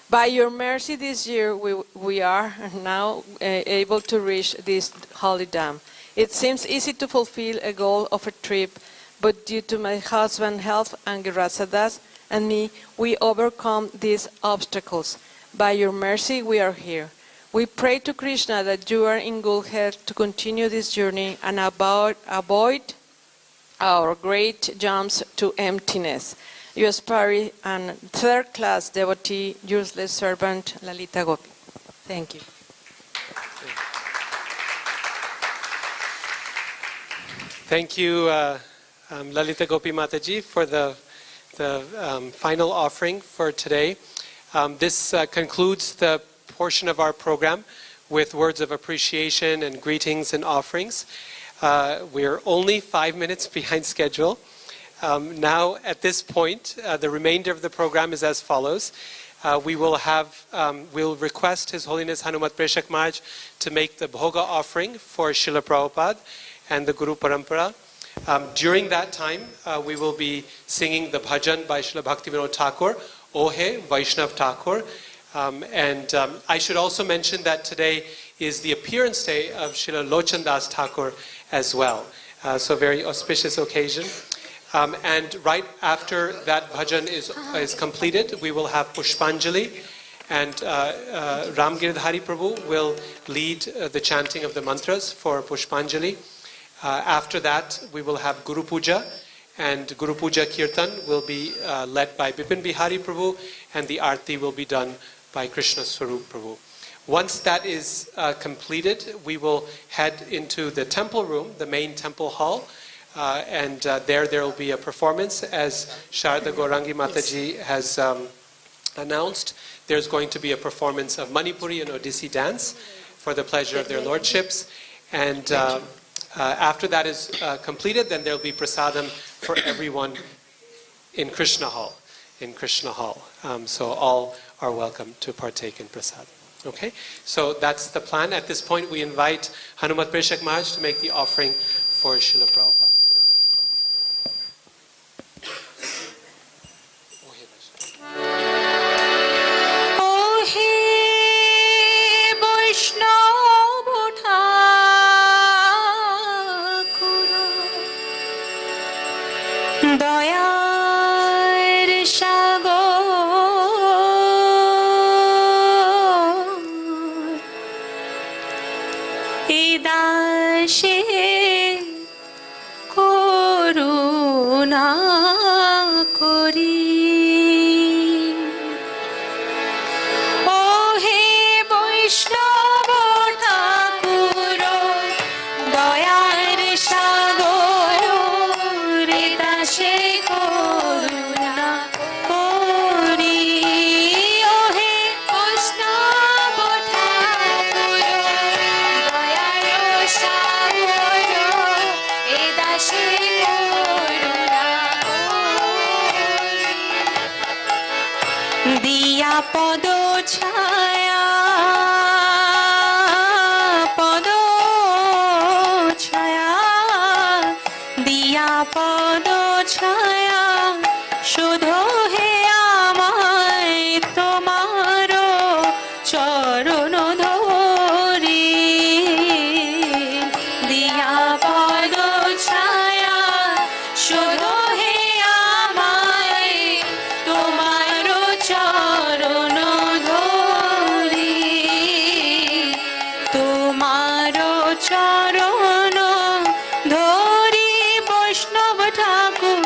By your mercy this year, we are now able to reach this holy dam. It seems easy to fulfill a goal of a trip, but due to my husband's health and Girasadas and me, we overcome these obstacles. By your mercy, we are here. We pray to Krishna that you are in good health to continue this journey and avoid our great jumps to emptiness. You aspire and third-class devotee, useless servant, Lalita Gopi. Thank you. Thank you, Lalita Gopi Mataji, for the final offering for today. This concludes the portion of our program with words of appreciation and greetings and offerings. We're only 5 minutes behind schedule. Now, at this point, the remainder of the program is as follows. We'll request His Holiness Hanumat Presaka Maharaj to make the Bhoga offering for Srila Prabhupada and the Guru Parampara. During that time, we will be singing the bhajan by Srila Bhaktivinoda Thakur, Ohe Vaishnav Thakur. I should also mention that today is the appearance day of Srila Lochandas Thakur as well. So very auspicious occasion. And right after that bhajan is completed, we will have Pushpanjali, and Ramgirdhari Prabhu will lead the chanting of the mantras for Pushpanjali. After that, we will have Guru Puja, and Guru Puja Kirtan will be led by Bipin Bihari Prabhu, and the Aarti will be done by Krishna Swarup Prabhu. Once that is completed, we will head into the temple room, the main temple hall, and there will be a performance, as Sharda Gaurangi Mataji has announced. There's going to be a performance of Manipuri and Odissi dance for the pleasure of their lordships. And after that is completed, then there'll be prasadam for everyone in Krishna Hall. So all are welcome to partake in prasadam. Okay, so that's the plan. At this point, we invite Hanumat Presaka Maharaj to make the offering for Srila Prabhupada. দয়ার দাসে করুণা করি। ও হে বৈষ্ণব ঠাকুর দয়ার সাগর রে দাসে করুণা করি। ও হে বৈষ্ণব ঠাকুর দয়ার সাগর এ দাসে করুণা করি। দিয়া পদ ছায়া পদ ছায়া দিয়া পদ ছায়া শুধু হে আমায় তোমার চরণ ধরি। দিয়া পদ ছায়া শুধু হে আমায় তোমার চরণ ধরি। তোমার চরণ ধরি বৈষ্ণব ঠাকুর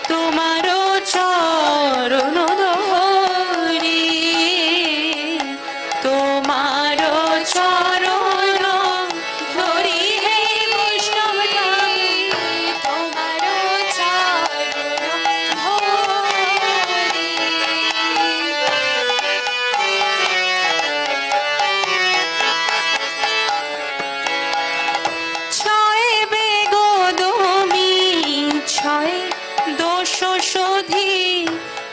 তোমার চরণ ধরি। তোমার চরণ ধরি হে বৈষ্ণব ঠাকুর তোমার চরণ ধরি। ছয় বেগদমি ছয় দোষ শোধি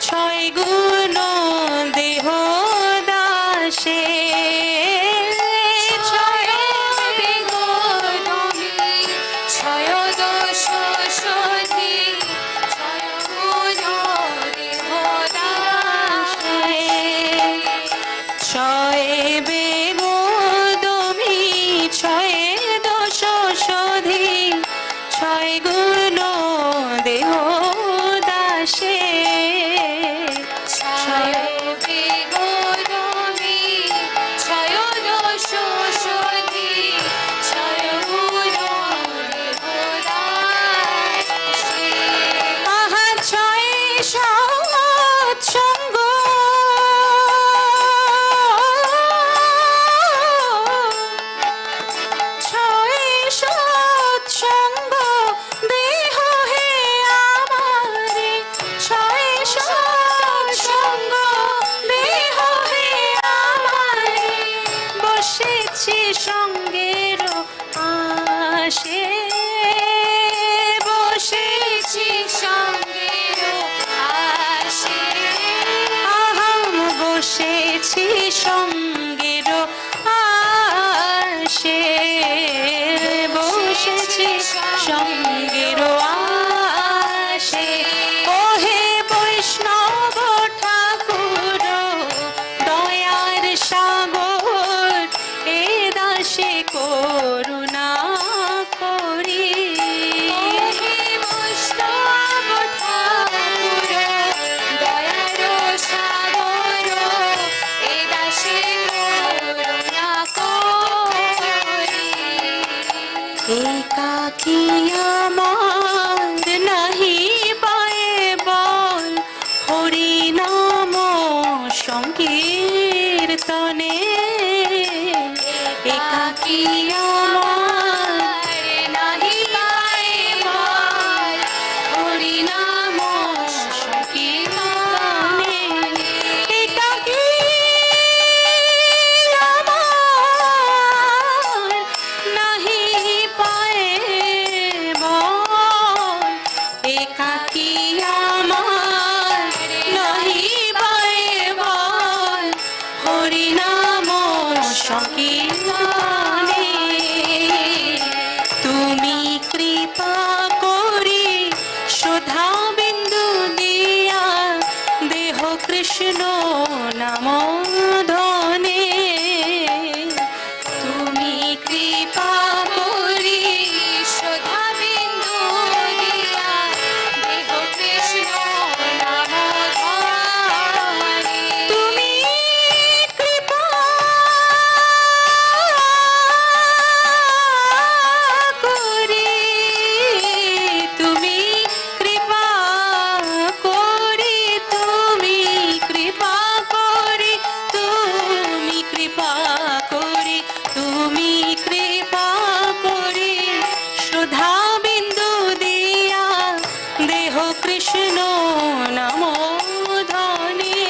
ছয় গুণ দেহ দাসে। ছয় বেগদমি ছয় দোষ শোধি ছয় গুণ দেহ দাসে। ছয় বেগদমি ছয় দোষ শোধি ছয় গুণ দেহ দাসে। ছয় বেগদমি ছয় দোষ শোধি ছয় গুণ দেহ দাসে। আহা ছয় সৎসঙ্গ ছয় সৎসঙ্গ দেহ হে আমারে। ছয় সৎসঙ্গ দেহ হে আমারে। বসেছি সঙ্গের আসে বসেছি সঙ্গের আসে। আহাম বসেছি সঙ্গের আসে বসেছি সঙ্গের আসে। ও হে বৈষ্ণব ঠাকুর দয়ার সাগর এ দাসে করুণা করি। ও হে বৈষ্ণব ঠাকুর দয়ার সাগর এ দাসে করুণা করি। একাকী আমার নাহি পায়ে বল হরি নাম সংকীর্তনে। একাকী আমার নাহি পায়ে বল হরি নাম সংকীর্তনে। একাকী আমার নাহি পায়ে বল একা শ্রদ্ধা বিন্দু দিয়া দেহ কৃষ্ণ নমো ধনে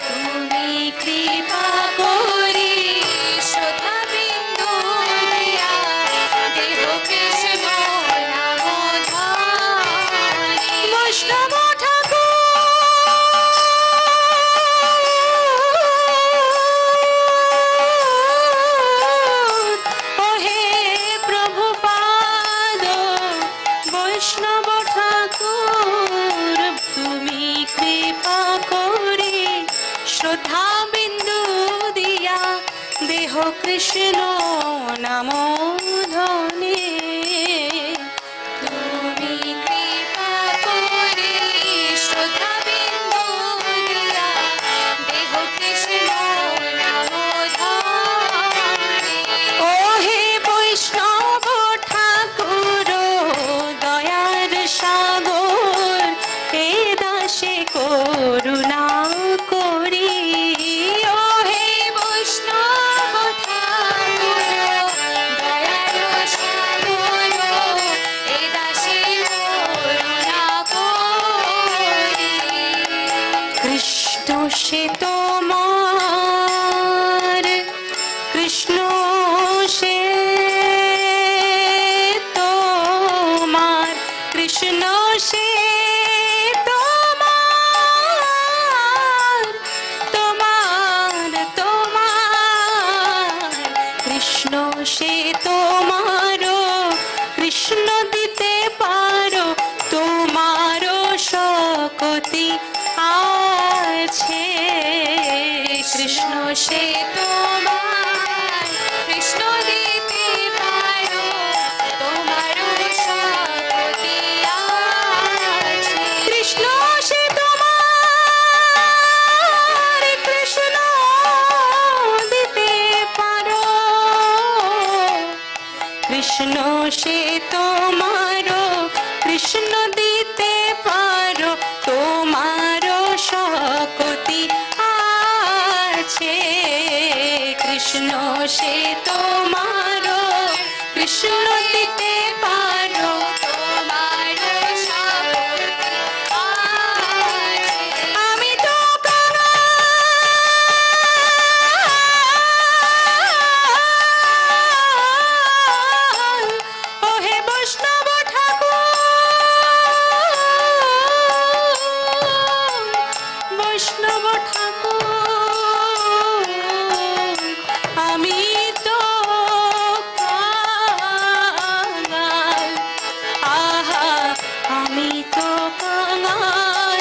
তুমি কৃপা করি শ্রদ্ধা বিন্দু দিয়া দেহ কৃষ্ণ নমো ধনে বৈষ্ণব শ্রদ্ধা বিন্দু দিয়া দেহ কৃষ্ণ নমো ধনে তুমি কৃপা করে শ্রদ্ধা বিন্দু দিয়া দেহ কৃষ্ণ নমো ধনে ও হে বৈষ্ণব ঠাকুর দয়ার সাগর হে দাসে করুণা করি ও হে বৈষ্ণব ঠাকুর দয়ার সাগর হে দাসে করুণা করি কৃষ্ণ সে তোমার কৃষ্ণ সে তোমার কৃষ্ণ সে সে তোমারো কৃষ্ণ দিতে পারো তোমারও শক্তি আছে কৃষ্ণ সে তোমার কৃষ্ণ দিতে পারো তোমারও শক্তি আছে কৃষ্ণ সে তোমার কৃষ্ণ দিতে পারো কৃষ্ণ সে তোমারো কৃষ্ণ দিতে পারো তোমারও শক্তি আছে কৃষ্ণ সে তোমারো কৃষ্ণ দিতে পারো তোমারও শক্তি আছে আমি তো বৈষ্ণব ঠাকুর আমি তো কাঙাল আহা আমি তো কাঙাল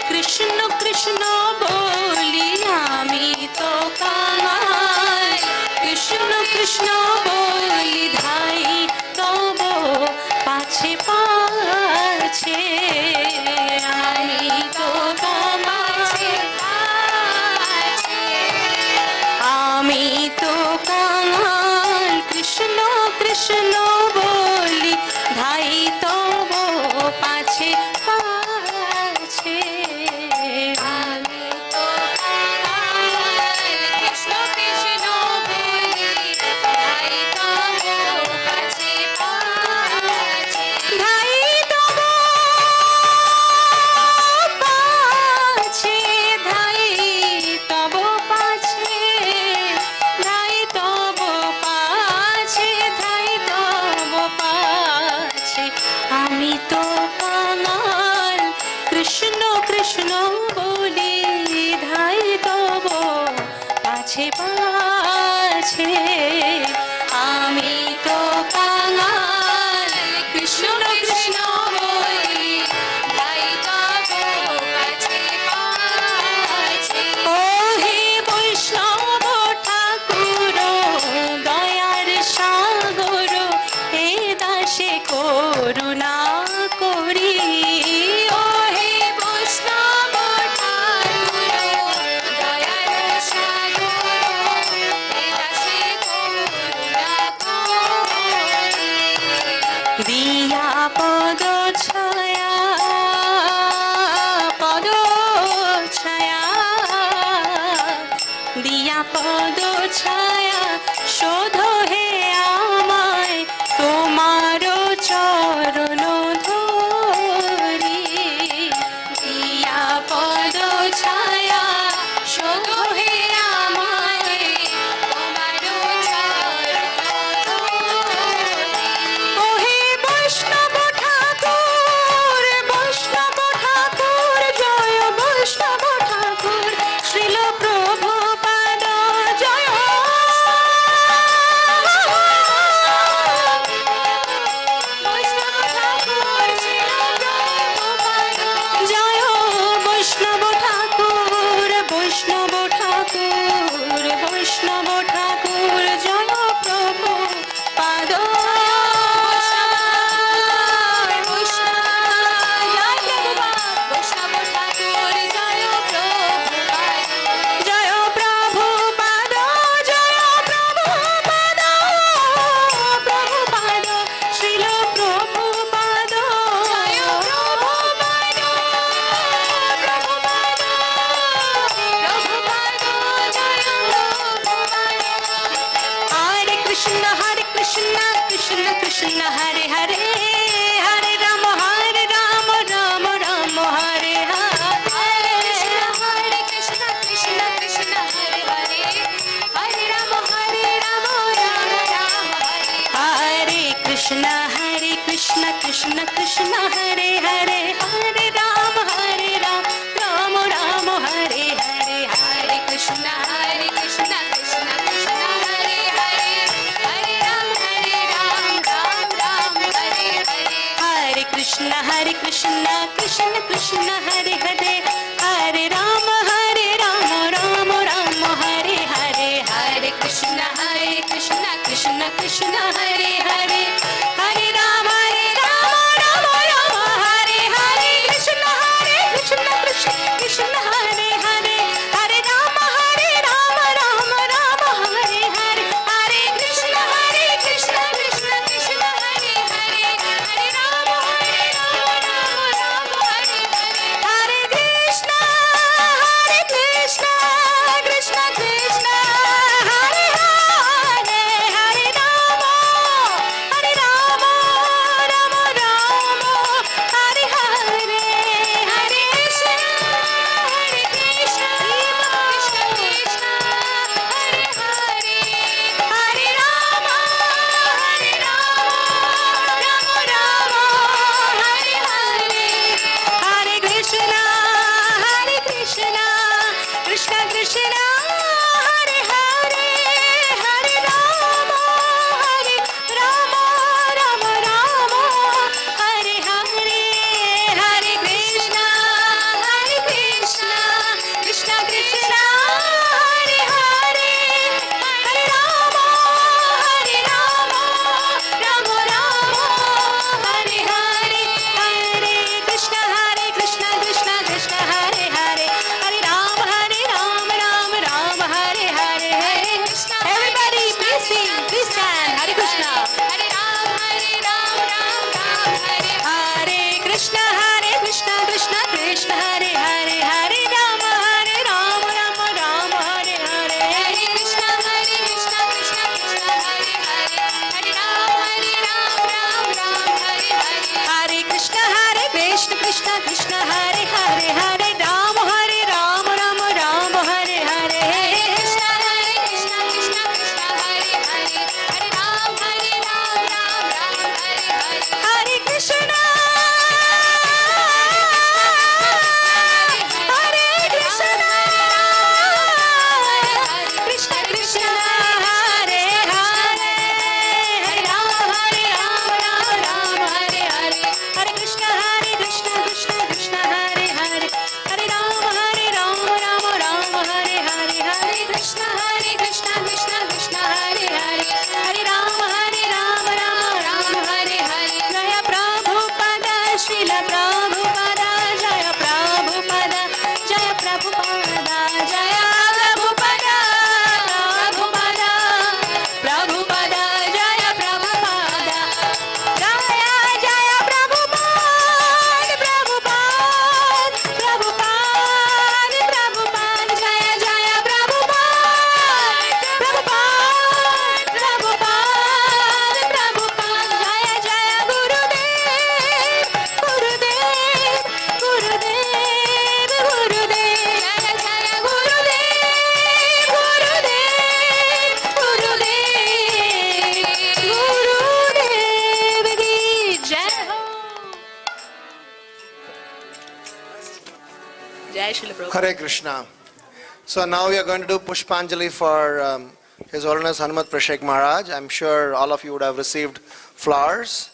কৃষ্ণ কৃষ্ণ বলি আমি তো কাঙাল কৃষ্ণ কৃষ্ণ বলি ধাই তব পাছে পাছে আমি তো আমি তো কাঙাল কৃষ্ণ কৃষ্ণ বলি ধাই তব পাছে পাছে আমি তো কাঙাল কৃষ্ণ কৃষ্ণ বলি ধাই তব পাছে পাছে ধাই তব পাছে ধাই তব পাছে ধাই তব পাছে ধাই তব পাছে আমি তো কাঙাল কৃষ্ণ কৃষ্ণ বলি ধাই তব পাছে পাছে আমি তো কাঙাল কৃষ্ণ কৃষ্ণ বলি ধাই তব পাছে পাছে ও হে বৈষ্ণব ঠাকুর দয়ার সাগর হে দাসে করুণা করি ও হে বৈষ্ণব ঠাকুর দয়ার সাগর হে দাসে করুণা করি দিয়া পদ ছায়া দিয়া পদ ছায়া শোধ হে আমায় তোমার Krishna Hare Hare Hare Rama Rama Rama Hare Hare Hare Krishna Krishna Krishna Hare Hare Hare Rama Rama Rama Hare Krishna Krishna Krishna Hare Hare Hare Rama Rama Rama Hare Hare Hare Krishna Krishna Krishna Hare Hare Hare Rama Rama Rama Hare Hare Krishna Krishna Krishna Hare Hare Hare Rama Rama Rama Hare Hare Hare Krishna Krishna Krishna Hare Hare Hare Rama Rama Rama Hare Hare Krishna Krishna Krishna Hare Hare Hare Rama Rama Rama Hare Hare Hare Krishna Krishna Krishna Hare Hare Hare Rama Rama Rama Hare Hare Krishna Krishna Krishna Hare Hare Hare Rama Rama Rama Hare Hare Hare Krishna Krishna Krishna Hare Hare Hare Rama Rama Rama Hare Hare Hare Krishna Krishna Krishna Hare Hare Hare Rama Rama Rama Hare Hare Hare Krishna Krishna Krishna Hare Hare Hare Rama Rama Rama Hare Hare Hare Krishna Krishna Krishna Hare Hare Hare Rama Rama Hare Hare Hare Krishna. Everybody please sing, please stand. Hare Krishna Hare Rama Hare Hare Krishna Krishna Krishna Hare Hare Hare Rama Rama Hare Hare Hare Krishna Krishna Krishna Hare Hare Hare Rama Rama Hare Hare Hare Krishna Krishna Krishna Hare Hare Hare Rama Rama Hare Hare Hare Krishna Krishna Krishna Hare Hare Hare Rama Rama Hare Hare Hare Krishna Krishna Krishna Hare Hare Hare Rama Rama Hare Hare Hare Krishna Krishna Hare Hare Hare Rama Rama Hare Hare Hare Krishna Krishna Hare Hare Hare Rama Rama Hare Hare Jaya Prabhupada Srila Prabhupada Jaya Prabhupada Jaya Prabhupada Jaya Prabhupada Prabhupada Jaya Prabhupada Jaya Prabhupada Prabhupada Jaya Prabhupada Jaya Gurudev Jaya Gurudev ki jai ho. Jai Srila Prabhupada. Hare Krishna. So now we are going to do Pushpanjali for His Holiness Hanumat Presaka Maharaj. I'm sure all of you would have received flowers.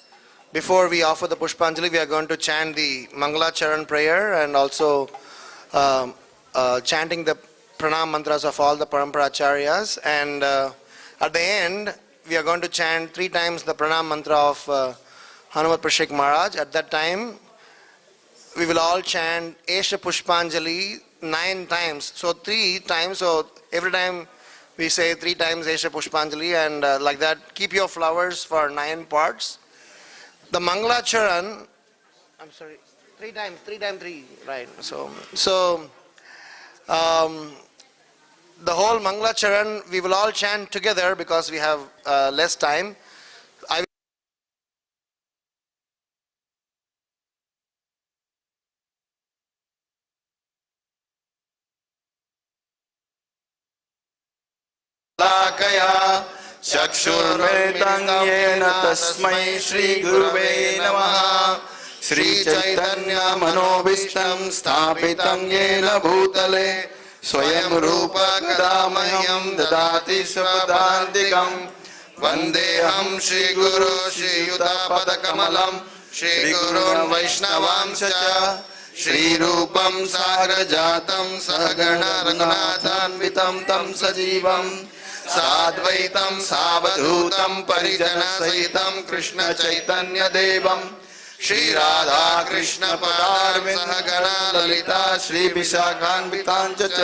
Before we offer the Pushpanjali, we are going to chant the Mangala Charan prayer and also chanting the pranam mantras of all the Paramparacharyas. And at the end, we are going to chant 3 times the pranam mantra of Hanumat Presaka Maharaj. At that time, we will all chant Esha Pushpanjali 9 times. So 3 times, so every time we say 3 times Esha Pushpanjali, and like that, keep your flowers for 9 parts. The Mangala Charan, I'm sorry, 3 times 3, right? So the whole Mangala Charan we will all chant together because we have less time. लाकया चक्षुर्मिलितं येन तस्मै श्रीगुरुवे नमः। श्रीचैतन्यमनोभीष्टं स्थापितं येन भूतले स्वयं रूप कदा मह्यं ददाति स्वपदान्तिकं। वन्देऽहं श्रीगुरो श्रीयुतापदकमलं श्रीगुरोन् वैष्णवांश्च श्रीरूपं साग्रजातं सहगण रघुनाथान्वितं तं सजीवं साद्वैतं सावधूतं परिजनसहितं कृष्ण चैतन्यदेवं श्रीराधा कृष्ण पादारविन्द सहगण ललिता श्रीविशाखान्वितांश्च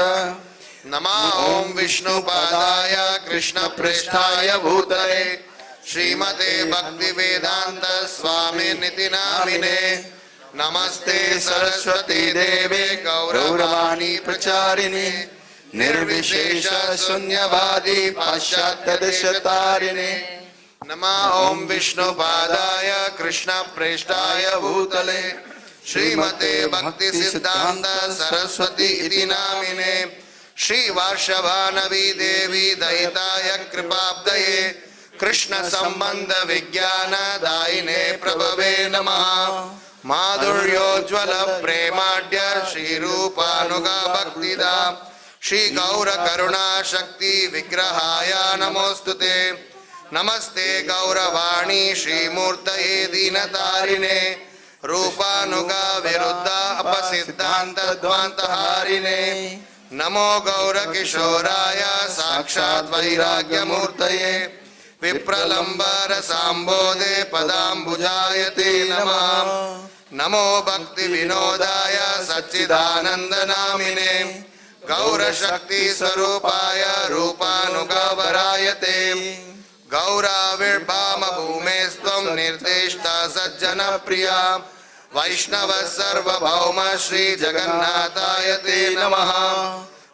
नमः ॐ विष्णुपादाय कृष्णप्रेष्ठाय भूतले श्रीमते भक्तिवेदान्त स्वामिनिति नामिने। नमस्ते सरस्वती देवे गौरवाणी प्रचारिणे निर्विशेष शून्यवादी पाश्चात्यदेशतारिणे। नमः ॐ विष्णुपादाय कृष्णप्रेष्ठाय भूतले श्रीमते भक्तिसिद्धान्त सरस्वती इति नामिने। श्रीवार्षभानवी देवी दयिताय कृपाब्दये कृष्ण संबंध विज्ञान दायिने प्रभवे नमः। माधुर्योज्वल प्रेमाढ्य श्रीरूपानुगा भक्तिदा श्री गौर करुणा शक्ति विग्रहाय नमोस्तुते। नमस्ते गौरवाणी श्रीमूर्तये दीनतारिणे रूपानुगा विरुद्ध अपसिद्धांत ध्वान्तहारिणे। नमो गौर किशोराय साक्षात् वैराग्यमूर्तये विप्रलंबर सांबोधे पदाम्बुजाय ते नमः। नमो भक्ति विनोदाय सच्चिदानंद नामिने गौर शक्ति स्वरूपाय रूपानुगावराय ते। गौराविर्भाम भूमेस्त्वं निर्देष्टा सज्जन प्रिया वैष्णव सर्वभौम श्री जगन्नाथाय ते नमः।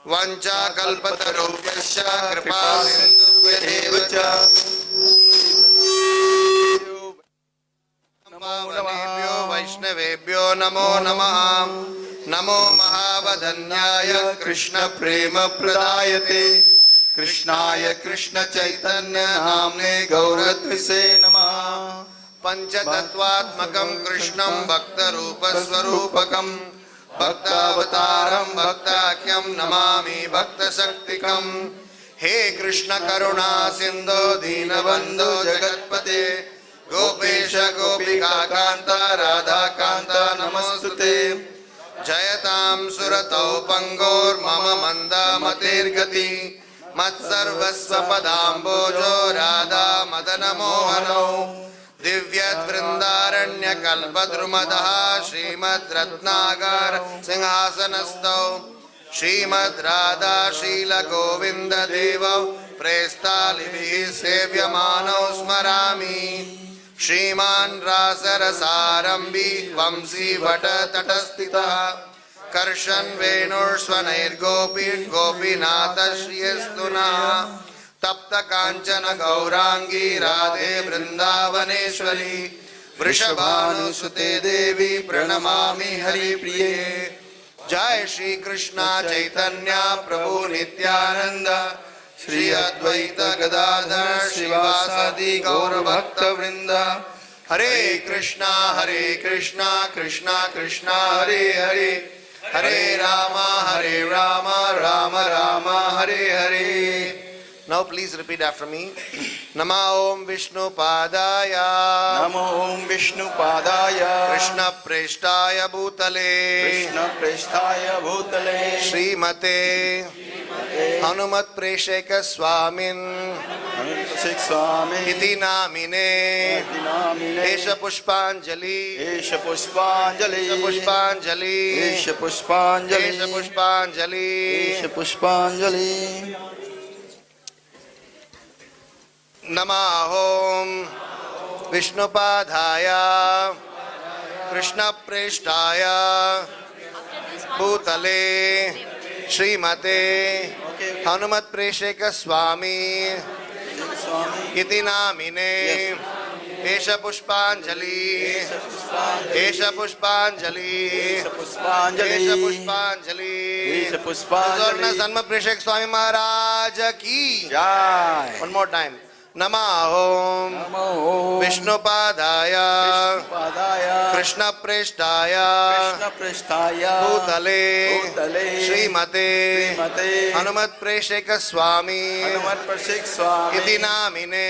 वंचा कल्पतरुभ्यश्च कृपा सिन्धुभ्येव च नमो वैष्णवेभ्यो नमो नमः। नमो महावदन्याय कृष्ण प्रेम प्रदायते कृष्णाय कृष्ण चैतन्य नाम्ने गौरत्विषे नमः। पंचतत्वात्मकं कृष्णं भक्तरूप स्वरूपकं भक्तावतारं भक्ताख्यं नमामि भक्तशक्तिकं। हे कृष्ण करुणा सिंधो दीनबंधो जगत्पते गोपेश गोपिका कांत राधा कांत नमोस्तुते। जयतां सुरतौ पंगोर्मम मंदामतिर्गति मत्सर्वस्व पदाम्बोजो राधा मदन मोहनौ दिव्यवृंदारण्य कल्पद्रुमदः श्रीमद् रत्नाकर सिंहासनस्थौ श्रीमद् राधा शील गोविंद देवौ प्रेस्तालिभिः सेव्यमानौ स्मरामि। श्रीमान् रासरसारंभी वंशी भट तटस्थितः कर्षन् वेणुर्स्वनैर्गोपी गोपीनाथ श्रियस्तुनः। तप्त कांचन गौरांगी राधे वृंदावनेश्वरी वृषभानुसुते देवी प्रणमामि हरिप्रिये। जय श्री कृष्ण चैतन्य प्रभु नित्यानंद श्री अद्वैत गदाधर श्रीवासादि गौर भक्त वृंद। हरे Krishna Krishna Krishna Hare Hare Hare Ram Ram Ram Hare Hare. Now please repeat after me. Nama Om Vishnu Padaya. Namo Om Vishnu Padaya. Krishna Preshtaya Bhutale. Krishna Preshtaya Bhutale. Srimate Hanumat Presaka Swamin. Iti namine. Esha Pushpanjali. Esha Pushpanjali. Esha Pushpanjali. Esha Pushpanjali. Esha Pushpanjali. Esha Pushpanjali. Namahom Vishnupadhaya Krishna Preshtaya Bhutale Srimate Hanumat Presaka Swami Iti namine एष पुष्पांजलि एष पुष्पांजलि एष पुष्पांजलि स्वर्ण सन्म प्रेषक स्वामी महाराज की जय। One more time. नमो विष्णुपादाय कृष्णप्रेष्ठाय भूतले श्रीमते हनुमत प्रेषक स्वामी इति नामिने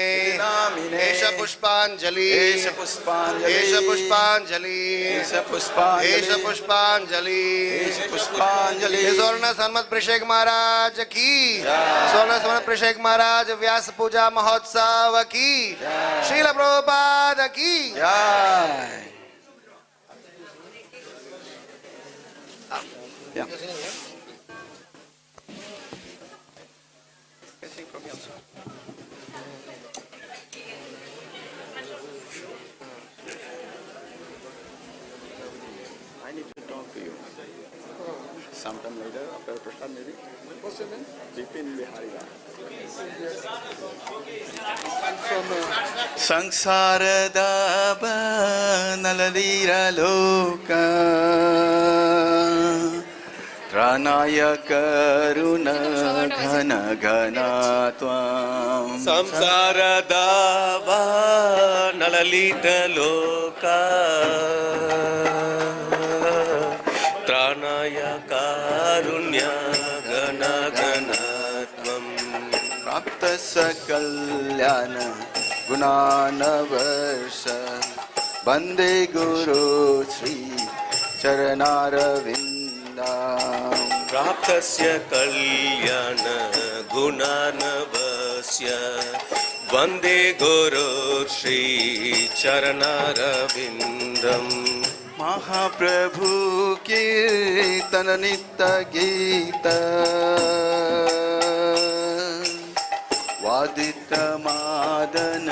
एष पुष्पांजलि एष पुष्पांजलि एष पुष्पांजलि स्वर्ण सन्मत प्रेषक महाराज की स्वर्ण सन्मत प्रेषक महाराज व्यास पूजा महोत्सव की श्रील प्रभुपाद की जय। I need to talk to you. Sometime later, after Prasad maybe. What's your name? Bipin Biharila. ಸಂಸಾರದ ನಲದಿರಲೋಕ ತ್ರಾಣಾಯ ಕರುಣ ಘನ ಘನ ತ್ವಾಂ ಸಂಸಾರದ ನಲಲಿತ ಲೋಕ ತ್ರಾಣಾಯ ಕಾರುಣ್ಯ ಘನ ಘನ ತ್ವಂ ಪ್ರಾಪ್ತ ಸಕಲ್ಯಾಣ ಗುಣಾನವರ್ಷ ವಂದೇ ಗುರು ಶ್ರೀ ಚರಣಾರವಿಂದ ಪ್ರಾಪ್ತಸ್ಯ ಕಲ್ಯಾಣ ಗುಣಾನವಸ್ಯ ವಂದೇ ಗುರು ಶ್ರೀ ಚರಣಾರವಿಂದಂ ಮಹಾಪ್ರಭು ಕೀರ್ತನ ನಿತ್ಯ ಗೀತ ವಾದಿತ ಮಾದನ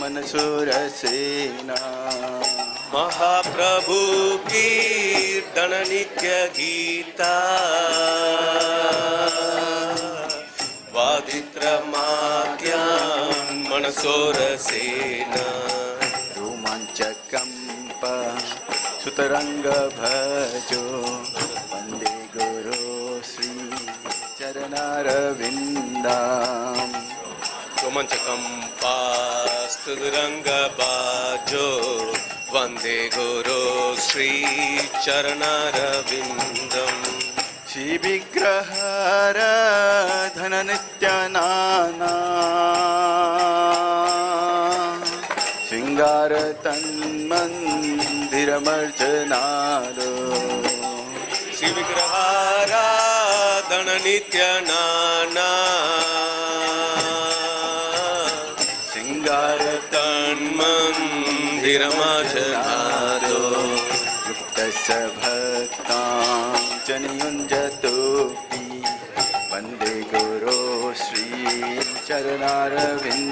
ಮನಸೂರ ಸೇನಾ महाप्रभु कीर्तन नित्य गीता वादित्र माद्यान मनसोरसेना रोमांच कंप सुतरंग भजो वंदे गुरु श्री चरणारविंदाम रोमांचकंपास्तुरंग बाजो वंदे गुरु श्री चरणारविंदम श्री विग्रहर धन नित्य नाना श्रृंगार तन्मंदिर मर्जनारो श्री विग्रहाराधन नित्य नाना श्रृंगार तन्मंदिरमजनादो युक्तस्य भक्तां च नियुञ्जतोऽपि वन्दे गुरो श्री चरणारविन्दाम्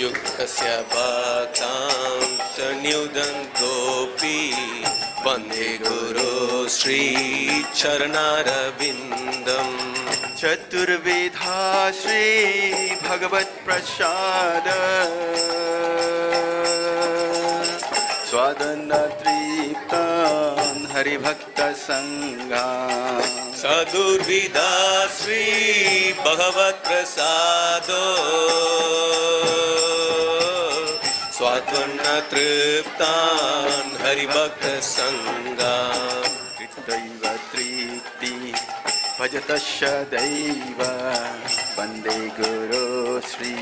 युक्तस्य भक्तां च नियुञ्जतोऽपि वन्दे गुरो श्री चरणारविन्दम् चतुर्विधा श्री भगवत् प्रसाद स्वादन तृप्तान् हरिभक्त संगा सदुर्विधा श्री भगवत् प्रसादो स्वात्वन्न तृप्तान् हरिभक्त संगा दैव तृप्ति भजतस्य दैव वन्दे गुरो श्री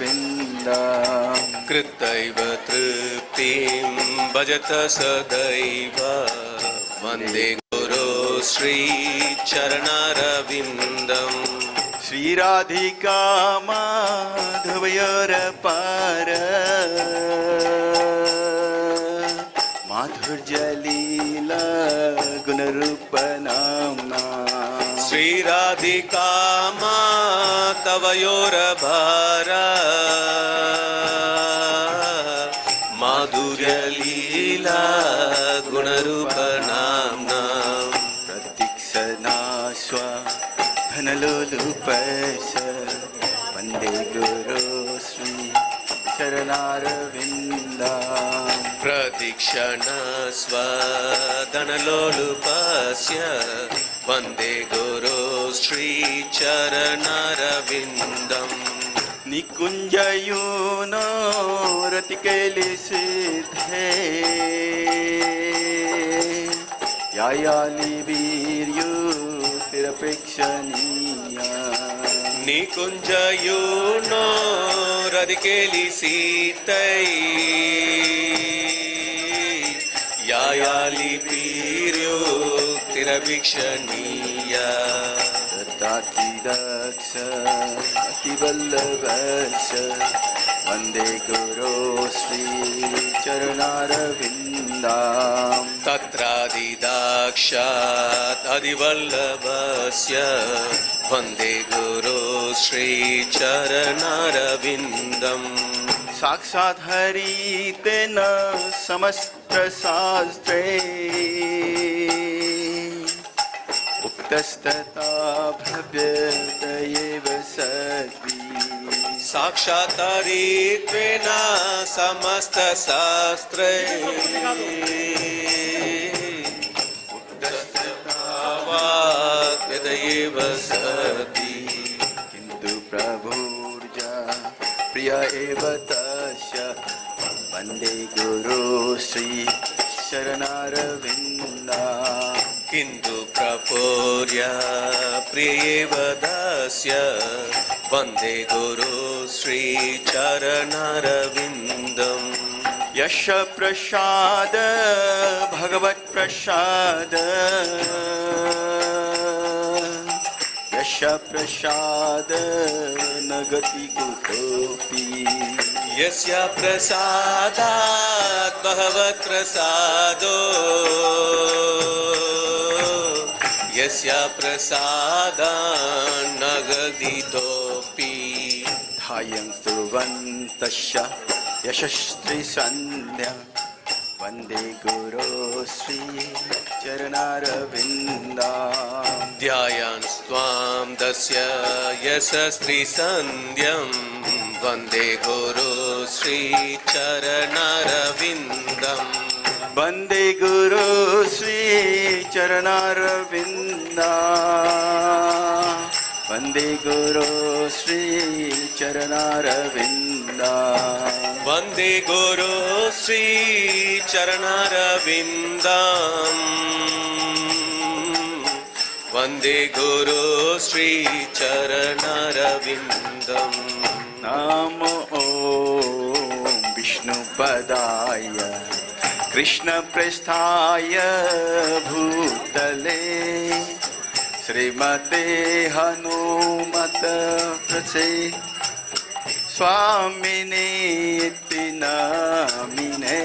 चरणारविन्दाम् कृतैव तृप्तिं भजत सदैव वन्दे गुरो श्री चरणारविन्दम् श्रीराधिका माधवयोरपार माधुर्यलीला गुणरूपनाम्ना श्रीराधिका माधवयोरभार माधुर्यलीला गुणरूपनाम्ना प्रतीक्षणा धनलोलुपश वन्दे गुरो श्री चरणारविन्दम् प्रदीक्षण स्वदनलोलुपस्य वन्दे गुरो श्रीचरणारविन्दम् निकुञ्जयूनो रतिकैलिसिद्धे यायालिवीर्यो तिरपेक्षणीया निकुञ्जयूनो रदिकेलिसीतै यायालिवीर्यो तिरवीक्षणीया दत्तातिदक्ष अतिवल्लभस्य वन्दे गुरो श्रीचरणारविन्दाम् तत्रादिदाक्षात् अधिवल्लभस्य वन्दे गुरो श्रीचरणारविन्दम् साक्षात् हरितेन समस्तशास्त्रे उक्तस्तथा भव्यत एव सति साक्षात् हरित्वेन समस्तशास्त्रे उक्तस्तथावाक्यदेव सति किन्तु प्रभुर्जा प्रिय एव तस्य वन्दे गुरो श्री शरणारविन्दा किन्तु प्रपूर्य प्रियेव दास्य वन्दे गुरो श्रीचरणारविन्दम् यश प्रसाद भगवत्प्रसाद यश प्रसाद न गति कुतोऽपि यस्य प्रसादात् भगवत्प्रसादो यस्य प्रसादान् न गदितोऽपि धायं स्तुवन्तश्च यशस्त्रिसन्ध्या वन्दे गुरो श्री चरणारविन्दा ध्यायान् स्वां दस्य यशस्त्रिसन्ध्यं वन्दे गुरो श्रीचरणारविन्दम् वन्दे गुरो श्री चरणारविन्दा वन्दे गुरो श्री चरणारविन्दा वन्दे गुरो श्रीचरणारविन्दम् वन्दे गुरो श्रीचरणारविन्दम् नमो ॐ विष्णुपदाय कृष्णप्रेष्ठाय भूतले श्रीमते हनुमत प्रसे स्वामिने इति नामिने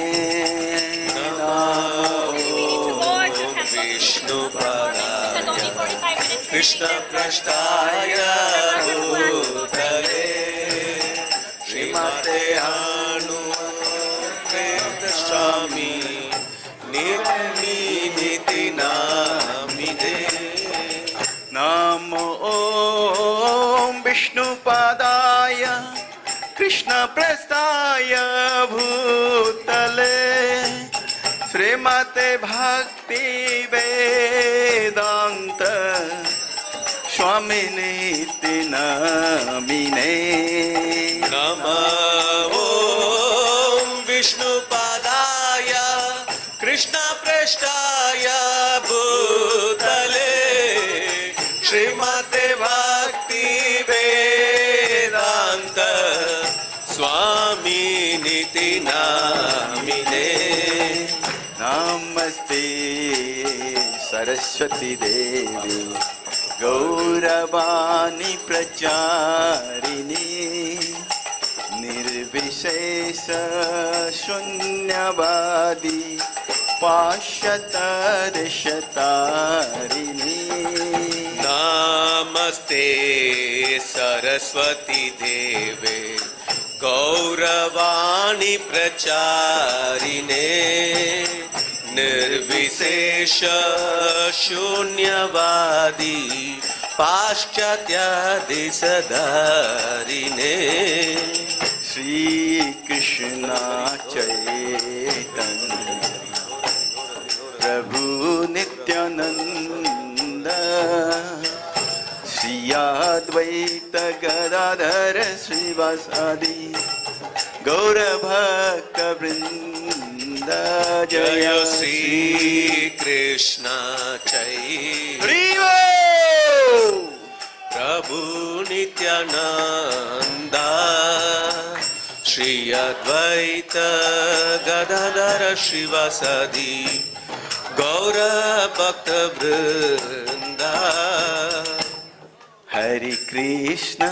विष्णुपदाय कृष्णप्रेष्ठाय भूतले श्रीमते हनुमत स्वामी निर्मिनिति नामिने नमो ॐ विष्णुपदाय कृष्णप्रेष्ठाय भूतले श्रीमते भक्ति वेदांत स्वामिने इति नामिने नमो ॐ विष्णुपदाय कृष्णप्रेष्ठाय भूतले श्रीमते भक्ति वेदांत स्वामिनिति नामिने नमस्ते सरस्वती देवी गौरवाणी प्रचारिणी निर्विशेष शून्यवादी पाश्चात्यदेशतारिणी नमस्ते सरस्वती देवे गौरवाणी प्रचारिणे निर्विशेष शून्यवादी पाश्चात्यदेशधारिणे श्री कृष्ण चैतन्य प्रभु नित्यानंद श्री अद्वैत गदाधर श्रीवासादि गौर भक्त वृंद जय श्री कृष्ण चैतन्य प्रभु नित्यानंद श्री अद्वैत गदाधर श्रीवासादि गौर भक्त वृंद। हरे कृष्ण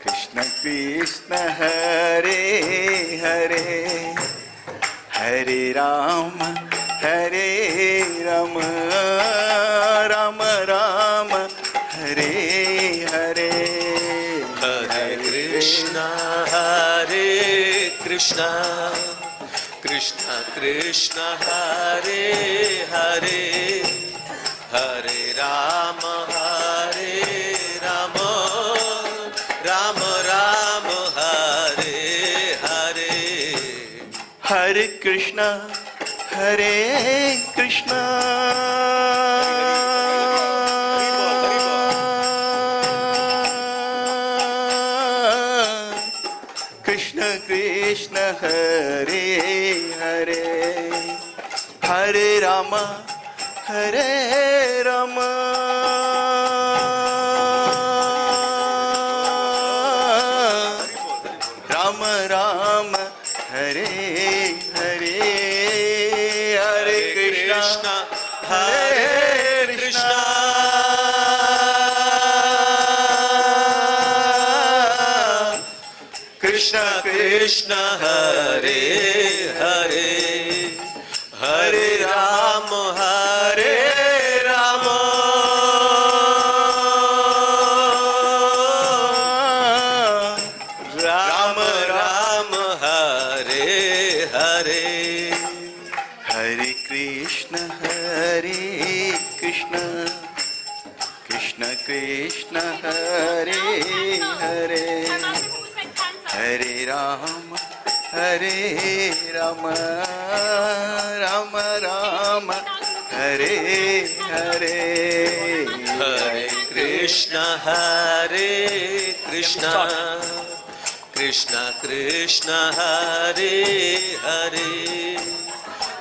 कृष्ण कृष्ण हरे हरे हरे राम राम राम हरे हरे हरे कृष्ण कृष्ण कृष्ण हरे हरे हरे राम राम राम हरे हरे। हरे कृष्ण कृष्ण कृष्ण कृष्ण हरे हरे हरे राम राम राम हरे हरे हरे कृष्ण कृष्ण कृष्ण हरे हरे हरे राम राम राम हरे हरे। हरे Krishna Krishna Krishna Hare Hare Hare Ram Ram Ram Hare Hare Hare Krishna Krishna Hare Hare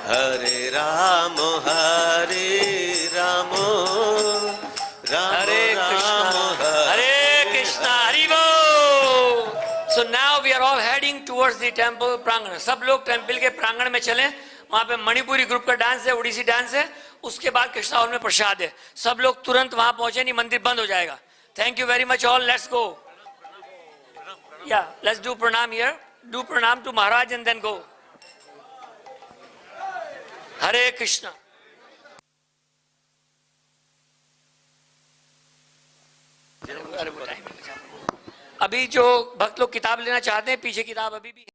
Hare Ram Ram Hare Ram Hare Krishna, Hari Bol. So now we are all heading towards the temple prangana. सब लोग टेम्पल के प्रांगण में चलें. वहाँ पे मणिपुरी ग्रुप का डांस है, उड़ीसी डांस है. उसके बाद कृष्णा हॉल में प्रसाद है. सब लोग तुरंत वहाँ पहुँचे, नहीं मंदिर बंद हो जाएगा. Thank you very much all. Let's go. Yeah, let's do pranam here. Do pranam to Maharaj and then go. Hare Krishna. अभी जो भक्त लोग किताब लेना चाहते हैं, पीछे किताब अभी भी